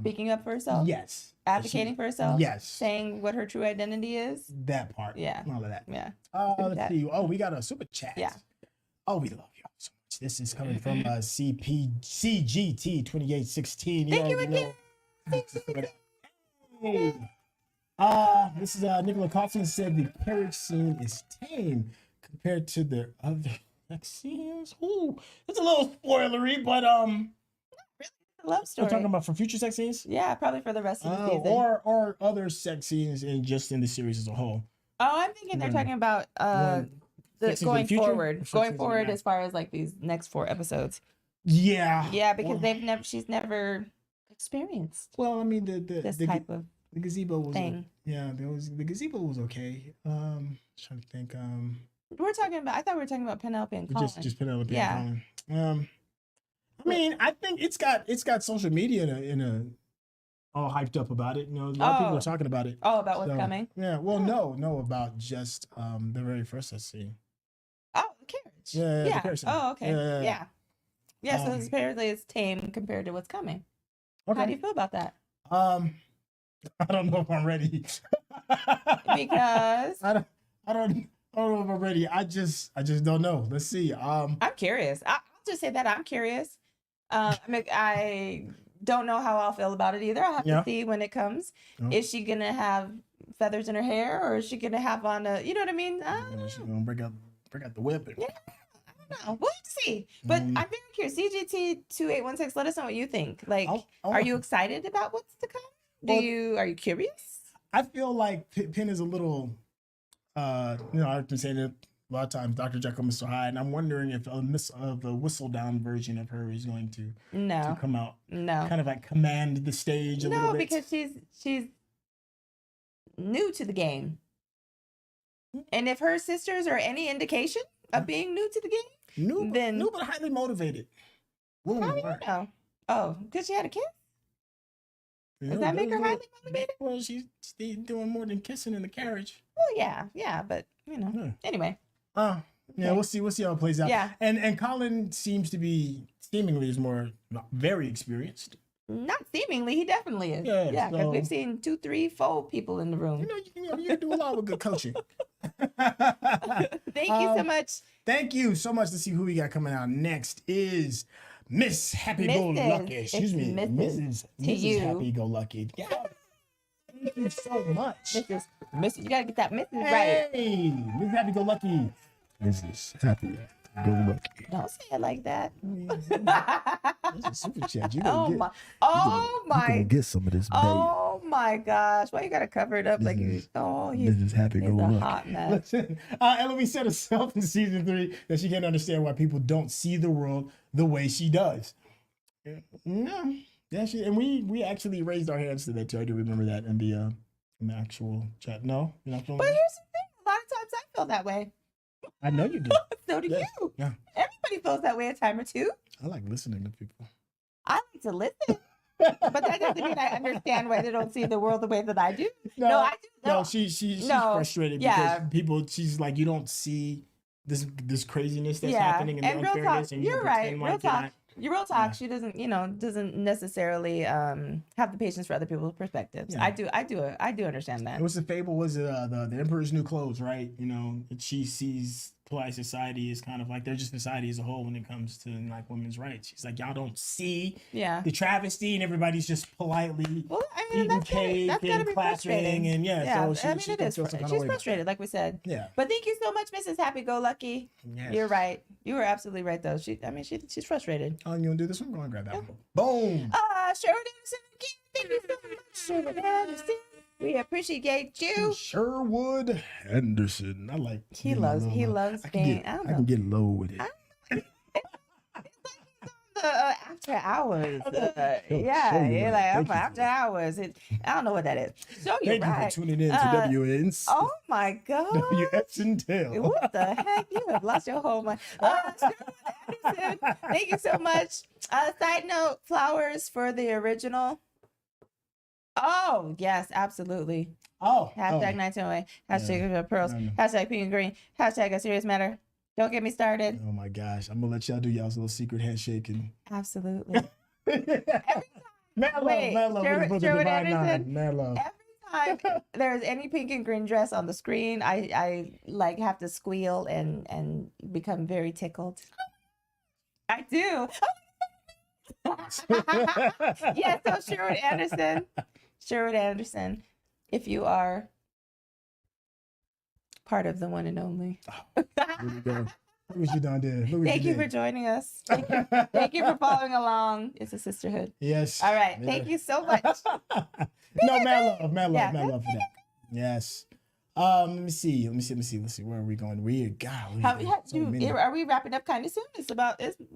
speaking up for herself. Yes. Advocating for herself. Yes. Saying what her true identity is. That part. Yeah. All of that. Yeah. Let's see. Oh, we got a super chat. Yeah. Oh, we love y'all so much. This is coming from CGT 2816. Thank you again. Hey. This is Nicola Carlson said the carriage scene is tame compared to the other sex scenes. Ooh, it's a little spoilery, but love story. we're talking about for future sex scenes. Yeah, probably for the rest of the season, or other sex scenes in the series as a whole. Oh, I'm thinking they're talking about going forward as far as like these next 4 episodes. Yeah, because she's never experienced. Well, I mean this type of the gazebo was thing. The gazebo was okay. Trying to think. I thought we were talking about Penelope and Colin. Just Penelope and Colin. I mean, I think it's got social media in a all hyped up about it. You know, a lot of people are talking about it. Oh, about what's coming. Yeah. Well, no, about just the very first I see. Oh, the carriage. Yeah. The carriage. Oh, okay. Yeah. So apparently it's tame compared to what's coming. Okay. How do you feel about that? I don't know if I'm ready. Because I don't know if I'm ready. I just don't know. Let's see. I'm curious. I'll just say that I'm curious. I don't know how I'll feel about it either. I'll have to see when it comes. Oh. Is she gonna have feathers in her hair, or is she gonna have on a? You know what I mean? She's gonna break out the whip. Yeah. I don't know. We'll see. But I'm very curious. CGT 2816. Let us know what you think. Like, are you excited about what's to come? Are you curious? I feel like Penn is a little, I've been saying it a lot of times, Dr. Jekyll, Mr. Hyde, and I'm wondering if the whistle down version of her is going to come out. No. Kind of like command the stage a little bit. No, because she's new to the game. And if her sisters are any indication of being new to the game, then new but highly motivated. How do you know? Oh, because she had a kid? Does that make her highly motivated? Well, she's doing more than kissing in the carriage. Well, yeah, but anyway. Okay. We'll see how it plays out. Yeah. And Colin seemingly is more very experienced. Not seemingly, he definitely is. Yeah, because we've seen 2, 3, 4 people in the room. You can do a lot with good coaching. Thank you so much. Thank you so much. To see who we got coming out next is Miss Happy Go Lucky. Excuse me, Mrs. Happy Go Lucky. Yeah. Thank you so much. Mrs. You gotta get that Mrs. right. Hey, Miss Happy Go Lucky. Mrs. Happy Go Lucky. Don't say it like that. That's a super chat. You gonna get some of this. Oh my gosh! Why you gotta cover it up like you? Mrs. Happy Go Lucky. Hot mess. Listen, Eloise said herself in season 3 that she can't understand why people don't see the world the way she does. No, yeah, and we actually raised our hands to that too. I do remember that in the actual chat. No, you're not feeling. But here's the thing: a lot of times I feel that way. I know you do. So do you. Yeah. Everybody feels that way a time or two. I like listening to people. I like to listen. But that doesn't mean I understand why they don't see the world the way that I do. No, I do. No, she's frustrated because people. She's like, you don't see this craziness that's happening in the unfairness. And you're right. Real talk. Real talk. She doesn't necessarily have the patience for other people's perspectives. Yeah. I do understand that. What's the fable? Was it the Emperor's New Clothes? Right. She sees polite society is kind of like they're just society as a whole when it comes to like women's rights. She's like, y'all don't see the travesty, and everybody's just politely eating cake and clapping, and so it is. She's frustrated, like we said. Yeah. But thank you so much, Mrs. Happy Go Lucky. Yes. You're right. You were absolutely right, though. She's frustrated. Oh, you gonna do this one? Go and grab that one. Boom. Sherwood Anderson again. Thank you so much, Sherwood Anderson. We appreciate you, Sherwood Anderson. I like. He loves being. I can get low with it. It's like he's on the after hours. You're like after hours. I don't know what that is. So you're Thank right. you for tuning in to WNs. Oh my God. WX and Tail. What the heck? You have lost your whole mind. Sherwood Anderson, thank you so much. Side note: flowers for the original. Oh, yes, absolutely. Oh. Hashtag 1908. Hashtag pearls. No. Hashtag pink and green. Hashtag a serious matter. Don't get me started. Oh my gosh. I'm gonna let y'all do y'all's little secret handshake and Absolutely. Mad love, Sherwood Anderson. Mad love. Every time there's any pink and green dress on the screen, I like have to squeal and become very tickled. I do. Yes, so Sherwood Anderson, if you are part of the one and only. there we go. Look what you done did. Thank you for joining us. Thank you for following along. It's a sisterhood. Yes. All right. Thank you so much. No, mad love for that. Yes. Let me see. Where are we going? Weird. God. Are we wrapping up kind of soon?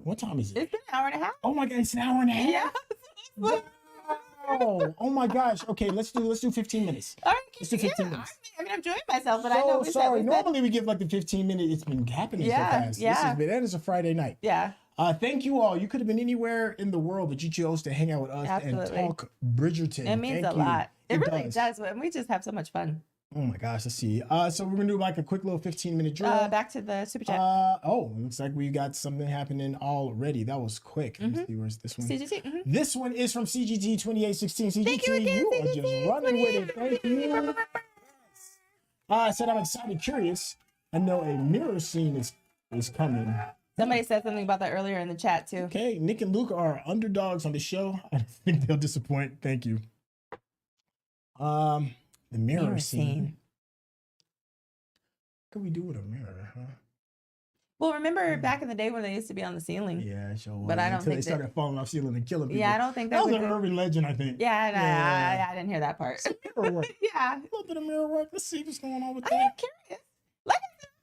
What time is it? It's been an hour and a half. Oh my God, it's an hour and a half. Yeah. Oh my gosh. Okay, let's do 15 minutes. All right, let's do 15 minutes. I mean, I'm enjoying myself, but I know sorry. Normally we give like the 15-minute. It's been happening so fast. Yeah. That is a Friday night. Yeah. Thank you all. You could have been anywhere in the world, but you chose to hang out with us and talk Bridgerton. It means a lot. It really does. And we just have so much fun. Oh my gosh, let's see. So we're gonna do like a quick little 15-minute drill. Back to the super chat. Looks like we got something happening already. That was quick. Let's see, where's this one? CGT. This one is from CGT 2816. CGT, Thank you again, you are CGT, just running with it. Thank you. I said I'm excited, curious. I know a mirror scene is coming. Somebody said something about that earlier in the chat too. Okay, Nick and Luke are underdogs on the show. I think they'll disappoint. Thank you. The mirror scene. What could we do with a mirror, huh? Well, remember back in the day when they used to be on the ceiling? Yeah, sure. But I don't Until think they started falling off ceiling and killing people. Yeah, I don't think that was an urban legend, I think. Yeah, I didn't hear that part. Mirror work. Yeah. A little bit of mirror work. Let's see what's going on with I that.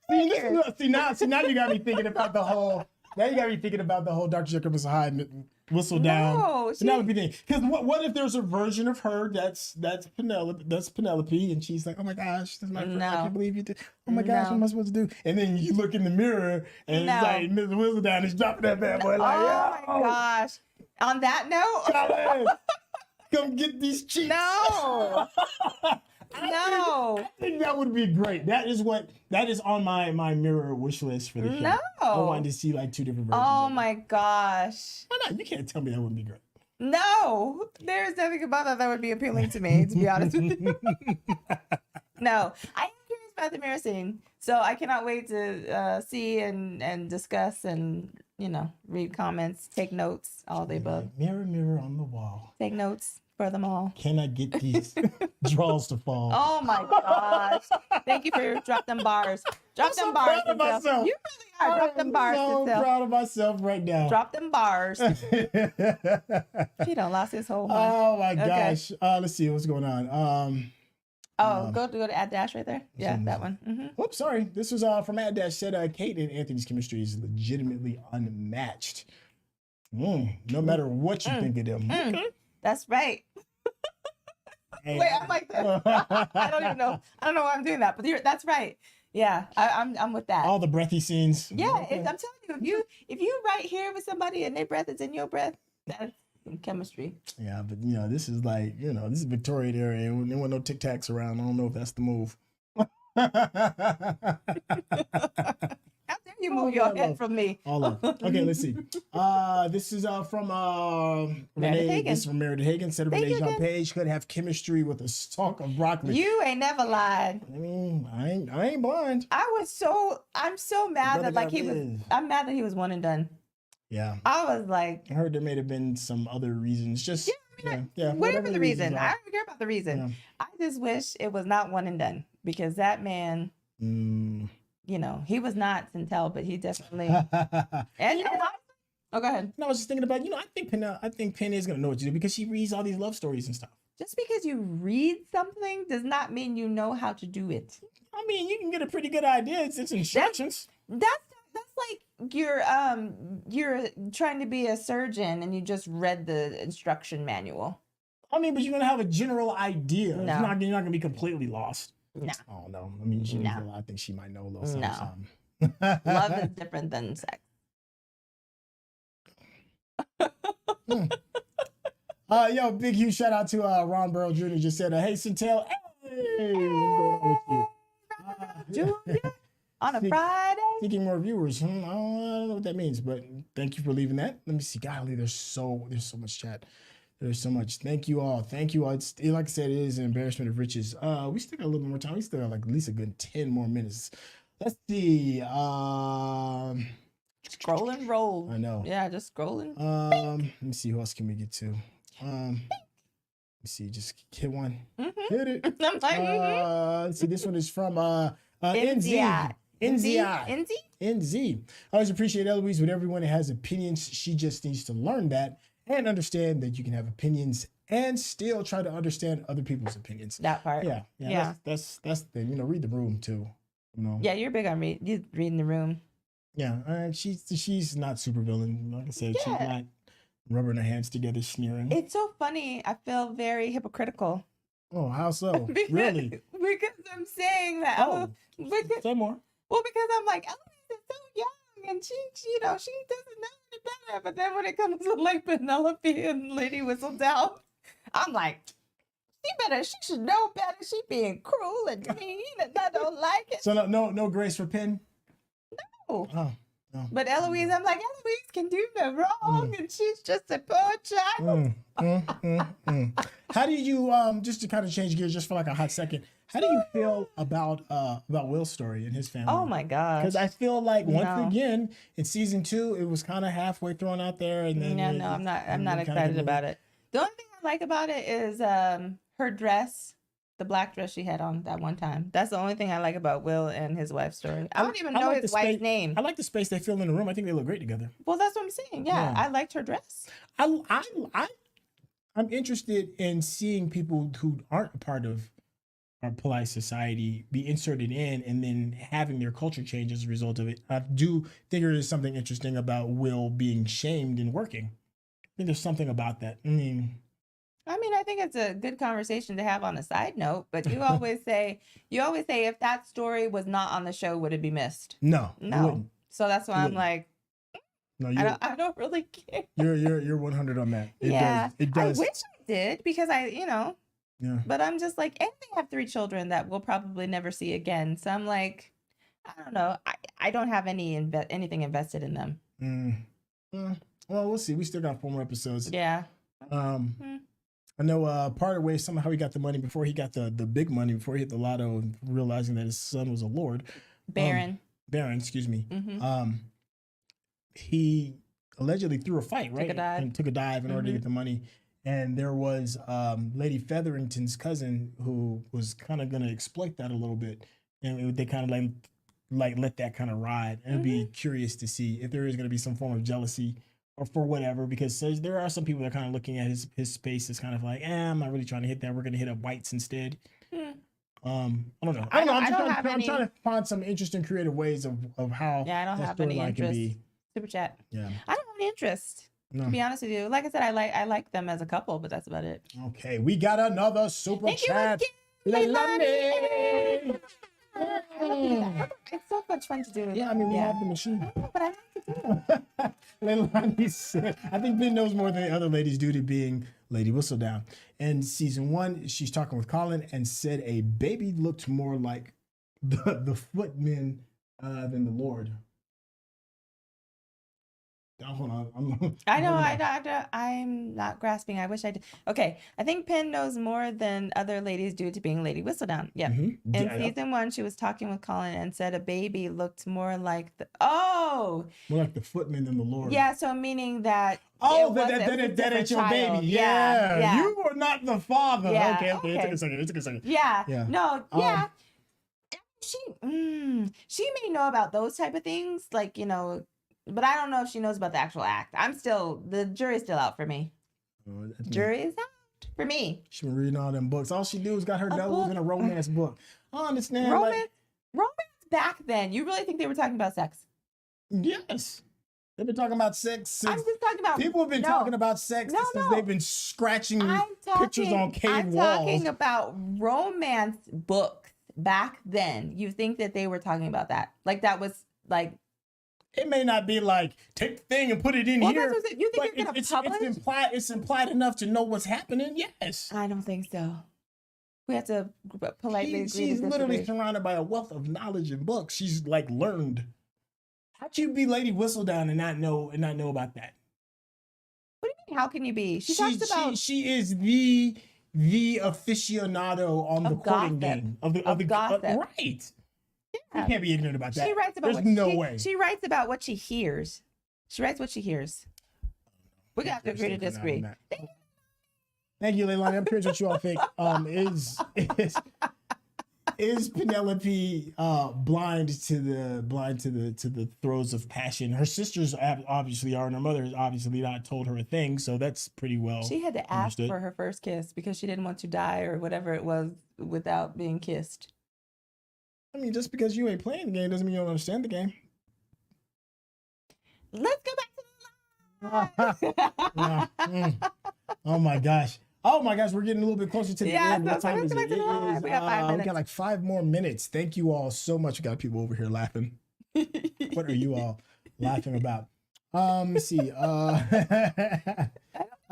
am curious. See, now you got me thinking about the whole. Now you got me thinking about the whole Dr. Jekyll Mr. Hyde whistle down. No, So now would be thinking, because what if there's a version of her that's Penelope, and she's like, oh my gosh, this is my friend. I can't believe you did. Oh my gosh, what am I supposed to do? And then you look in the mirror and it's like Mr. Whistledown is dropping that bad boy like, oh my gosh. On that note, come get these cheeks. No. I think that would be great. That is on my mirror wish list for the show. No. I wanted to see like two different versions. Oh my gosh. Why not? You can't tell me that wouldn't be great. No, there's nothing about that would be appealing to me, to be honest with you. No, I am curious about the mirror scene, so I cannot wait to see and discuss and read comments, take notes, all the above. Mirror, mirror on the wall. Take notes for them all. Can I get these draws to fall? Oh my gosh! Thank you for drop them bars. Drop them bars. Proud of myself. You really are. Drop them bars. I'm so proud of myself right now. Drop them bars. He done lost his whole mind. Oh my gosh. Let's see what's going on. Go to Ad Dash right there. Yeah, that one. Mm-hmm. Oops, sorry. This was from Ad Dash said Kate and Anthony's chemistry is legitimately unmatched. No matter what you think of them. Okay. That's right. Wait, I'm like this. I don't even know. I don't know why I'm doing that, but that's right. Yeah, I'm with that. All the breathy scenes. Yeah, I'm telling you, if you right here with somebody and their breath is in your breath, that's some chemistry. Yeah, but this is like this is Victorian era, and there were no Tic Tacs around. I don't know if that's the move. How dare you move your head from me? All of. Okay, let's see. This is from Meredith Hagen. This is from Meredith Hagen. Said Renee Jean Page could have chemistry with a stalk of broccoli. You ain't never lied. I mean, I ain't blind. I'm so mad that I'm mad that he was one and done. Yeah. I was like, I heard there may have been some other reasons. Just whatever the reason. I don't care about the reason. Yeah. I just wish it was not one and done, because that man, he was not Centel, but he definitely. Go ahead. No, I was just thinking about, I think Penny is gonna know what to do, because she reads all these love stories and stuff. Just because you read something does not mean you know how to do it. I mean, you can get a pretty good idea. It's instructions. That's like you're trying to be a surgeon and you just read the instruction manual. I mean, but you're gonna have a general idea. No. You're not gonna be completely lost. No. Oh no. I mean, I think she might know a little something. No. Love is different than sex. Yo, big huge shout out to Ron Burrow Jr. just said, hey, Centel, hey, what's going on with you? Junior, on a Friday. Seeking more viewers. I don't know what that means, but thank you for leaving that. Let me see. Golly, there's so much chat. There's so much. Thank you all. Thank you all. It's, like I said, it is an embarrassment of riches. We still got a little bit more time. We still got like at least a good 10 more minutes. Let's see. Scroll and roll. I know. Yeah, just scrolling. Let me see. Who else can we get to? Let me see. Just hit one. Hit it. I'm like, Let's see. This one is from NZ. NZ. I always appreciate Eloise with everyone that has opinions. She just needs to learn that and understand that you can have opinions and still try to understand other people's opinions. That part. Yeah. That's the thing. Read the room too. Yeah, you're big on reading the room. Yeah, and she's not super villain. Like I said, she's not rubbing her hands together, sneering. It's so funny. I feel very hypocritical. Oh, how so? Really? Because I'm saying that. Say more. Well, because I'm like, Eloise is so young, and she doesn't know any better. But then when it comes to like Penelope and Lady Whistledown, I'm like, she should know better. She being cruel and mean, and I don't like it. So no grace for Penn? No. Oh. No. But Eloise, I'm like, Eloise can do no wrong, and she's just a poor child. How do you just to kind of change gears just for like a hot second? How do you feel about Will's story and his family? Oh my God! Because I feel like once again in season 2, it was kind of halfway thrown out there, and then I'm not excited about it. The only thing I like about it is her dress. The black dress she had on that one time. That's the only thing I like about Will and his wife's story. I don't even know his wife's name. I like the space they fill in the room. I think they look great together. Well, that's what I'm saying. Yeah. I liked her dress. I'm interested in seeing people who aren't a part of our polite society be inserted in and then having their culture change as a result of it. I do think there is something interesting about Will being shamed and working. I think there's something about that. I think it's a good conversation to have on a side note, but you always say if that story was not on the show, would it be missed? No. So that's why I'm like, no, I don't really care. You're 100 on that. It does. I wish I did because Yeah. But I'm just like, and they have 3 children that we'll probably never see again. So I'm like, I don't know. I don't have anything invested in them. Well, we'll see. We still got 4 more episodes. Yeah. I know part of the way somehow he got the money before he got the big money, before he hit the lotto and realizing that his son was a lord. Baron, excuse me. Mm-hmm. He allegedly threw a fight, right? Took a dive in order to get the money. And there was Lady Featherington's cousin who was kind of going to exploit that a little bit. And they kind of like let that kind of ride. And I'd be curious to see if there is going to be some form of jealousy or for whatever, because there are some people that are kind of looking at his space as kind of like, I'm not really trying to hit that. We're going to hit up whites instead. I don't know. I'm trying to find some interesting creative ways of how I don't have any interest. Super chat. Yeah. I don't have any interest. No. To be honest with you, like I said, I like them as a couple, but that's about it. Okay, we got another super chat. Leilani. It's so much fun to do. Yeah, I mean, we have the machine. But I like to do it. Leilani said, I think Ben knows more than the other ladies due to being Lady Whistledown. In season 1, she's talking with Colin and said a baby looked more like the footmen than the Lord. Hold on. I'm not grasping. I wish I did. Okay. I think Penn knows more than other ladies due to being Lady Whistledown. Yeah. Mm-hmm. In season 1, she was talking with Colin and said a baby looked more like more like the footman than the Lord. Yeah. So meaning that. That it's your baby. Yeah. You are not the father. Yeah. Okay. It took a second. Yeah. No. Yeah. She may know about those type of things, like, but I don't know if she knows about the actual act. The jury's still out for me. Jury is out for me. She's been reading all them books. All she do is got her nose in a romance book. I understand. Romance back then. You really think they were talking about sex? Yes. They've been talking about sex. I'm just talking about. People have been talking about sex since they've been scratching pictures on cave walls. I'm talking about romance books back then. You think that they were talking about that? Like that was like. It may not be like take the thing and put it in here. That's what you think you're gonna publish? It's implied enough to know what's happening. Yes. I don't think so. We have to politely agree. She's literally surrounded by a wealth of knowledge and books. She's like learned. How'd you be Lady Whistledown and not know about that? What do you mean? How can you be? She talks about. She is the aficionado on the courting game of the gossip. Right. Yeah. You can't be ignorant about that. She writes about There's no way. She writes about what she hears. She writes what she hears. We got to agree to disagree. Thank you, Leilani. I'm curious what you all think. Is Penelope blind to the throes of passion? Her sisters obviously are, and her mother has obviously not told her a thing, so that's pretty well. She had to ask for her first kiss because she didn't want to die or whatever it was without being kissed. I mean, just because you ain't playing the game doesn't mean you don't understand the game. Let's go back to the live. Oh my gosh. We're getting a little bit closer to the end. What time is it? We got 5 minutes. We got like 5 more minutes. Thank you all so much. We got people over here laughing. What are you all laughing about? Let me see.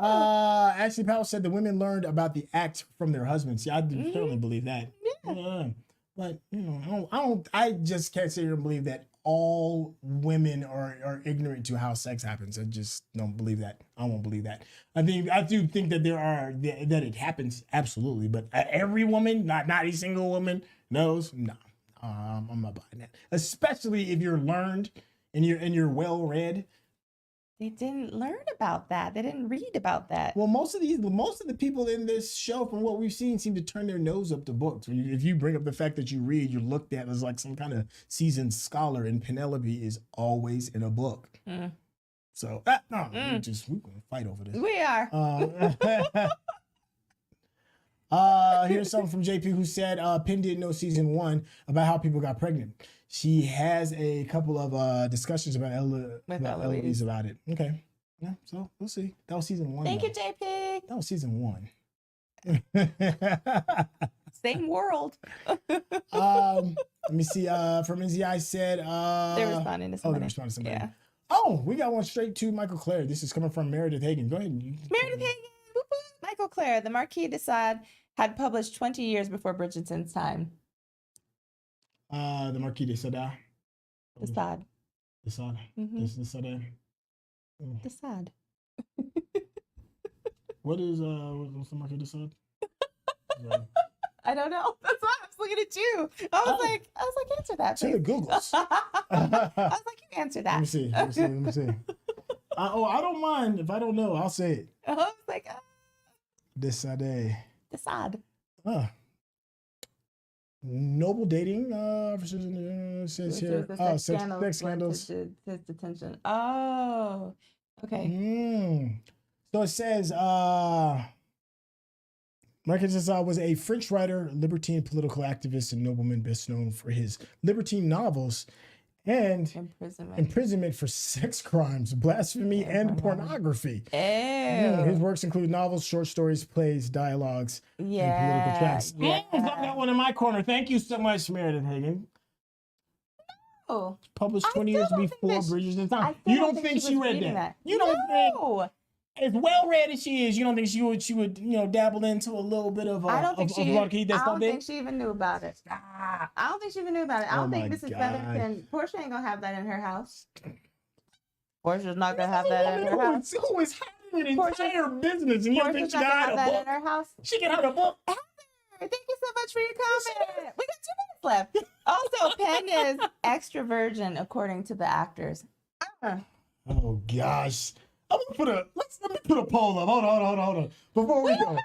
Ashley Powell said the women learned about the act from their husbands. Yeah, I do certainly believe that. Yeah. But I just can't sit here and believe that all women are ignorant to how sex happens. I just don't believe that. I won't believe that. I do think that that it happens, absolutely. But every woman, not a single woman knows. No, I'm not buying that. Especially if you're learned and you're well read. They didn't learn about that. They didn't read about that. Well, most of the people in this show, from what we've seen, seem to turn their nose up to books. If you bring up the fact that you read, you're looked at as like some kind of seasoned scholar, and Penelope is always in a book. So, we're going to fight over this. We are. Here's something from JP who said Penn didn't know season 1 about how people got pregnant. She has a couple of discussions about Eloise about it. Okay. Yeah, so we'll see. That was season 1. Thank you, JP. That was season 1. Same world. Let me see. From NZI said they're responding to somebody. They're responding to somebody. Yeah. Oh, we got one straight to Michael Clare. This is coming from Meredith Hagen. Go ahead. Meredith Hagen. Whoop, whoop. Michael Clare, the Marquis de Sade, had published 20 years before Bridgerton's time. The Marquis de Sade. De Sade. De Sade. De Sade. De Sade. What's the Marquis de Sade? I don't know. That's why I was looking at you. I was like, answer that. To the Googles. I was like, you answer that. Let me see. I don't mind if I don't know. I'll say it. I was like, De Sade. De Sade. Noble dating says here. Sex scandals. His detention. Oh, okay. So it says Marquis de Sade was a French writer, libertine political activist, and nobleman best known for his libertine novels and imprisonment for sex crimes, blasphemy, and pornography. His works include novels, short stories, plays, dialogues, and political tracts. Got that one in my corner. Thank you so much, Meredith Hagen. Oh, published 20 years before Bridgerton's time. You don't think she read that? You don't think, as well read as she is, you don't think she would dabble into a little bit of I don't think she even knew about it. I don't think she even knew about it. I don't think Mrs. Featherton, Portia ain't gonna have that in her house. Portia's not gonna have that in her house. Who is having an entire business and you don't think she got out a book? In her house. She can have a book. Thank you so much for your comment. We got 2 minutes left. Also, Penn is extra virgin according to the actors. Oh gosh. I'm gonna let me put a poll up. Hold on. Before we go.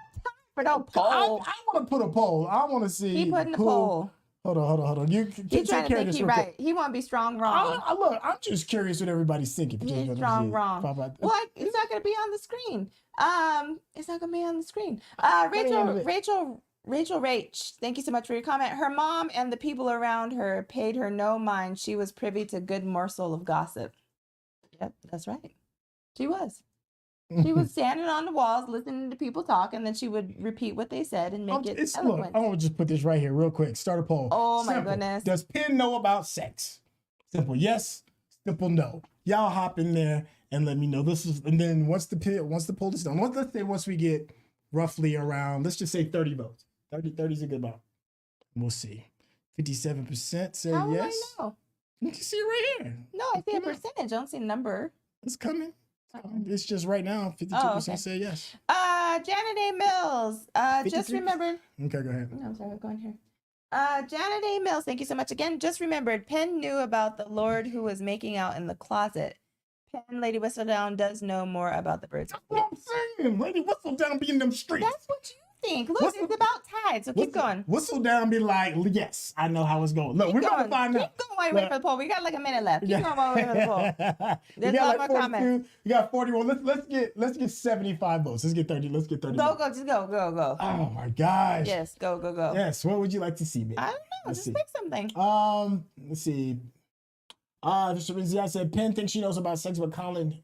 For no poll. I want to put a poll. I want to see. He putting a poll. Hold on. You He's trying to think he right. He want to be strong wrong. Look, I'm just curious what everybody's thinking. He's strong wrong. Well, it's not going to be on the screen. It's not going to be on the screen. Rachel Rach, thank you so much for your comment. Her mom and the people around her paid her no mind. She was privy to good morsel of gossip. Yep, that's right. She was. She was standing on the walls, listening to people talk, and then she would repeat what they said and make it eloquent. Look, I'm going to just put this right here real quick. Start a poll. Oh, my goodness. Does Penn know about sex? Simple yes, simple no. Y'all hop in there and let me know. And then once the poll is done, once we get roughly around, let's just say 30 votes. 30 is a good amount. We'll see. 57% say How will yes. I know? You can see it right here. No, I see a percentage. I don't see a number. It's coming. It's just right now. 52% say yes. Janet A. Mills. Just 53? remembered. Okay, go ahead. No, I'm sorry, go on here. Janet A. Mills, thank you so much again. Just remembered, Penn knew about the Lord who was making out in the closet. Penn, Lady Whistledown does know more about the birds. That's what I'm saying. Lady Whistledown be in them streets. That's what you think. Look, it's about time, so keep going. Whistledown be like, yes, I know how it's going. Look, we're going to find out. Keep going while you wait for the poll. We got like a minute left. Keep going while we wait for the poll. There's a lot more comments. You got 41. Let's get 75 votes. Let's get 30. Let's get 30. Go, just go. Oh my gosh. Yes, go. Yes. What would you like to see, baby? I don't know. Just pick something. Let's see. Mr. said Penn thinks she knows about sex, but Colin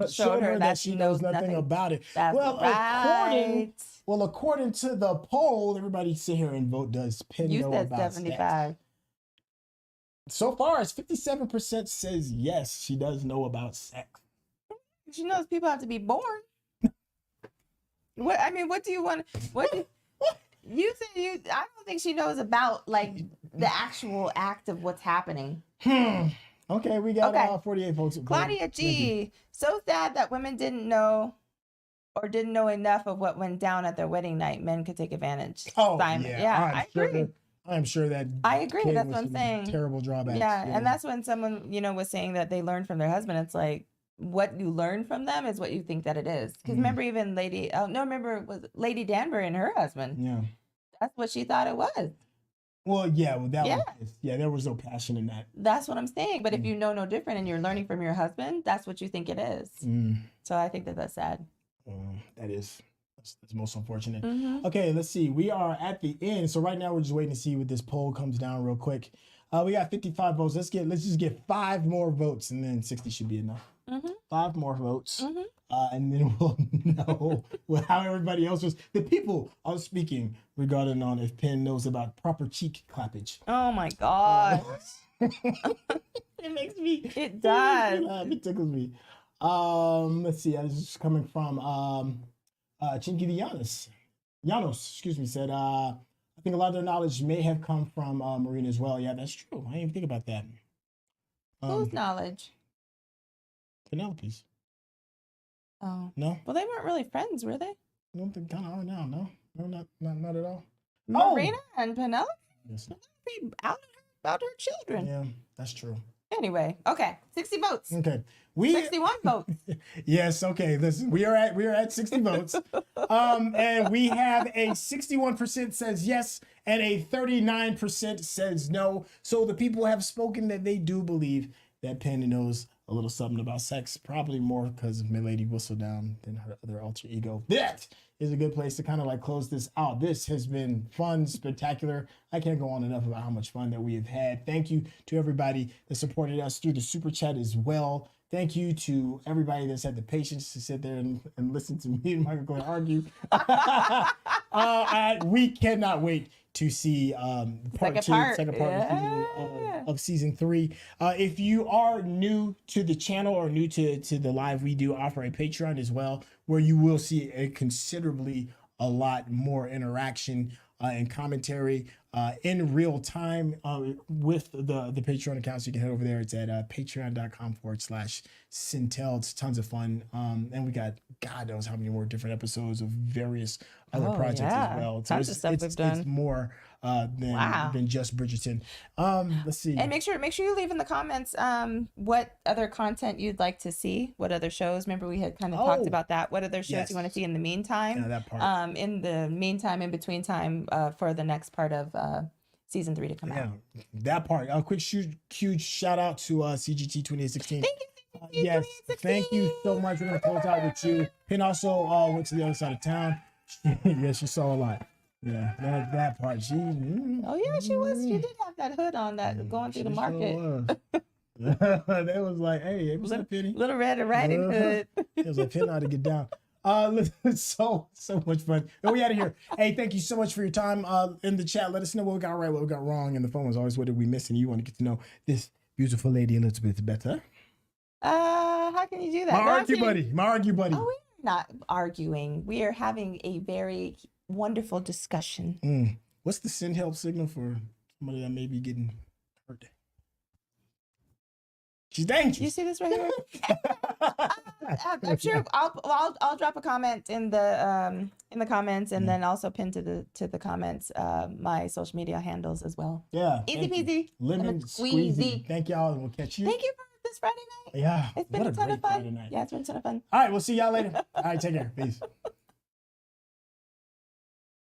showed her that she knows nothing about it. That's right. According to the poll, everybody sit here and vote. Does Penn know about 75. sex? So far, it's 57% says yes, she does know about sex. She knows people have to be born. What do you want? You said I don't think she knows about like the actual act of what's happening. Okay, we got 48 votes. Claudia G. So sad that women didn't know enough of what went down at their wedding night. Men could take advantage. Oh, Simon. Yeah, I agree. I'm sure that. I agree. That's what I'm saying. Terrible drawbacks. Yeah, and that's when someone was saying that they learned from their husband. It's like what you learn from them is what you think that it is. Because remember, even it was Lady Danbury and her husband. Yeah, that's what she thought it was. Well, there was no passion in that. That's what I'm saying. But if you know no different and you're learning from your husband, that's what you think it is. So I think that's sad. That's most unfortunate. Mm-hmm. Okay, let's see. We are at the end. So right now we're just waiting to see what this poll comes down real quick. We got 55 votes. Let's just get 5 more votes and then 60 should be enough. 5 more votes. And then we'll know how everybody else was. The people are speaking regarding on if Penn knows about proper cheek clappage. Oh my God. It makes me. It does. It tickles me. Let's see. This is coming from Chinky the Llanos, said, I think a lot of their knowledge may have come from Marina as well. Yeah, that's true. I didn't even think about that. Whose knowledge? Penelope's. Oh. No? Well, they weren't really friends, were they? I don't think kind of are now, no? No, not at all. Marina and Penelope? Yes. Be out about her children. Yeah, that's true. Anyway, okay. 60 votes. Okay. 61 votes. Yes, okay. Listen, we are at 60 votes. And we have a 61% says yes and a 39% says no. So the people have spoken that they do believe that Penn knows a little something about sex, probably more because of Milady Whistledown than her other alter ego. That is a good place to kind of like close this out. This has been fun, spectacular. I can't go on enough about how much fun that we have had. Thank you to everybody that supported us through the super chat as well. Thank you to everybody that's had the patience to sit there and listen to me and Michael argue. We cannot wait to see second part of season 3. If you are new to the channel or new to the live, we do offer a Patreon as well, where you will see a lot more interaction and commentary in real time with the Patreon account. So you can head over there. It's at patreon.com/Sintel. It's tons of fun. And we got God knows how many more different episodes of various other projects as well. So tons of stuff we've done. It's more than just Bridgerton. Let's see. And make sure you leave in the comments what other content you'd like to see, what other shows. Remember we had kind of talked about that. What other shows you want to see in the meantime? Yeah, that part. In the meantime, in between time, for the next part of season 3 to come out. That part. A quick huge shout out to CGT 2016. Thank you. Yes, thank you so much. We're gonna close out with you. Penn also went to the other side of town. Yes, she saw a lot. Yeah, that part. Oh yeah, she was. She did have that hood on that going through the market. They was like, hey, what's up, Penny? Little Red Riding Hood. It was like Penny how to get down. So much fun. But we out of here. Hey, thank you so much for your time in the chat. Let us know what we got right, what we got wrong. And the phone was always, what did we miss? And you want to get to know this beautiful lady Elizabeth better? How can you do that? My No, I'm argue kidding. buddy. My argue buddy. Oh, we're not arguing. We are having a very wonderful discussion. What's the send help signal for somebody that may be getting hurt? She's dangerous. You see this right here? I'm sure I'll drop a comment in the comments, and then also pin to the comments my social media handles as well. Yeah. Easy peasy. Lemon squeezy. Thank y'all, and we'll catch you. Thank you for this Friday night. Yeah. It's been what a ton great of fun. Friday night. Yeah, it's been a ton of fun. All right, we'll see y'all later. All right, take care. Peace.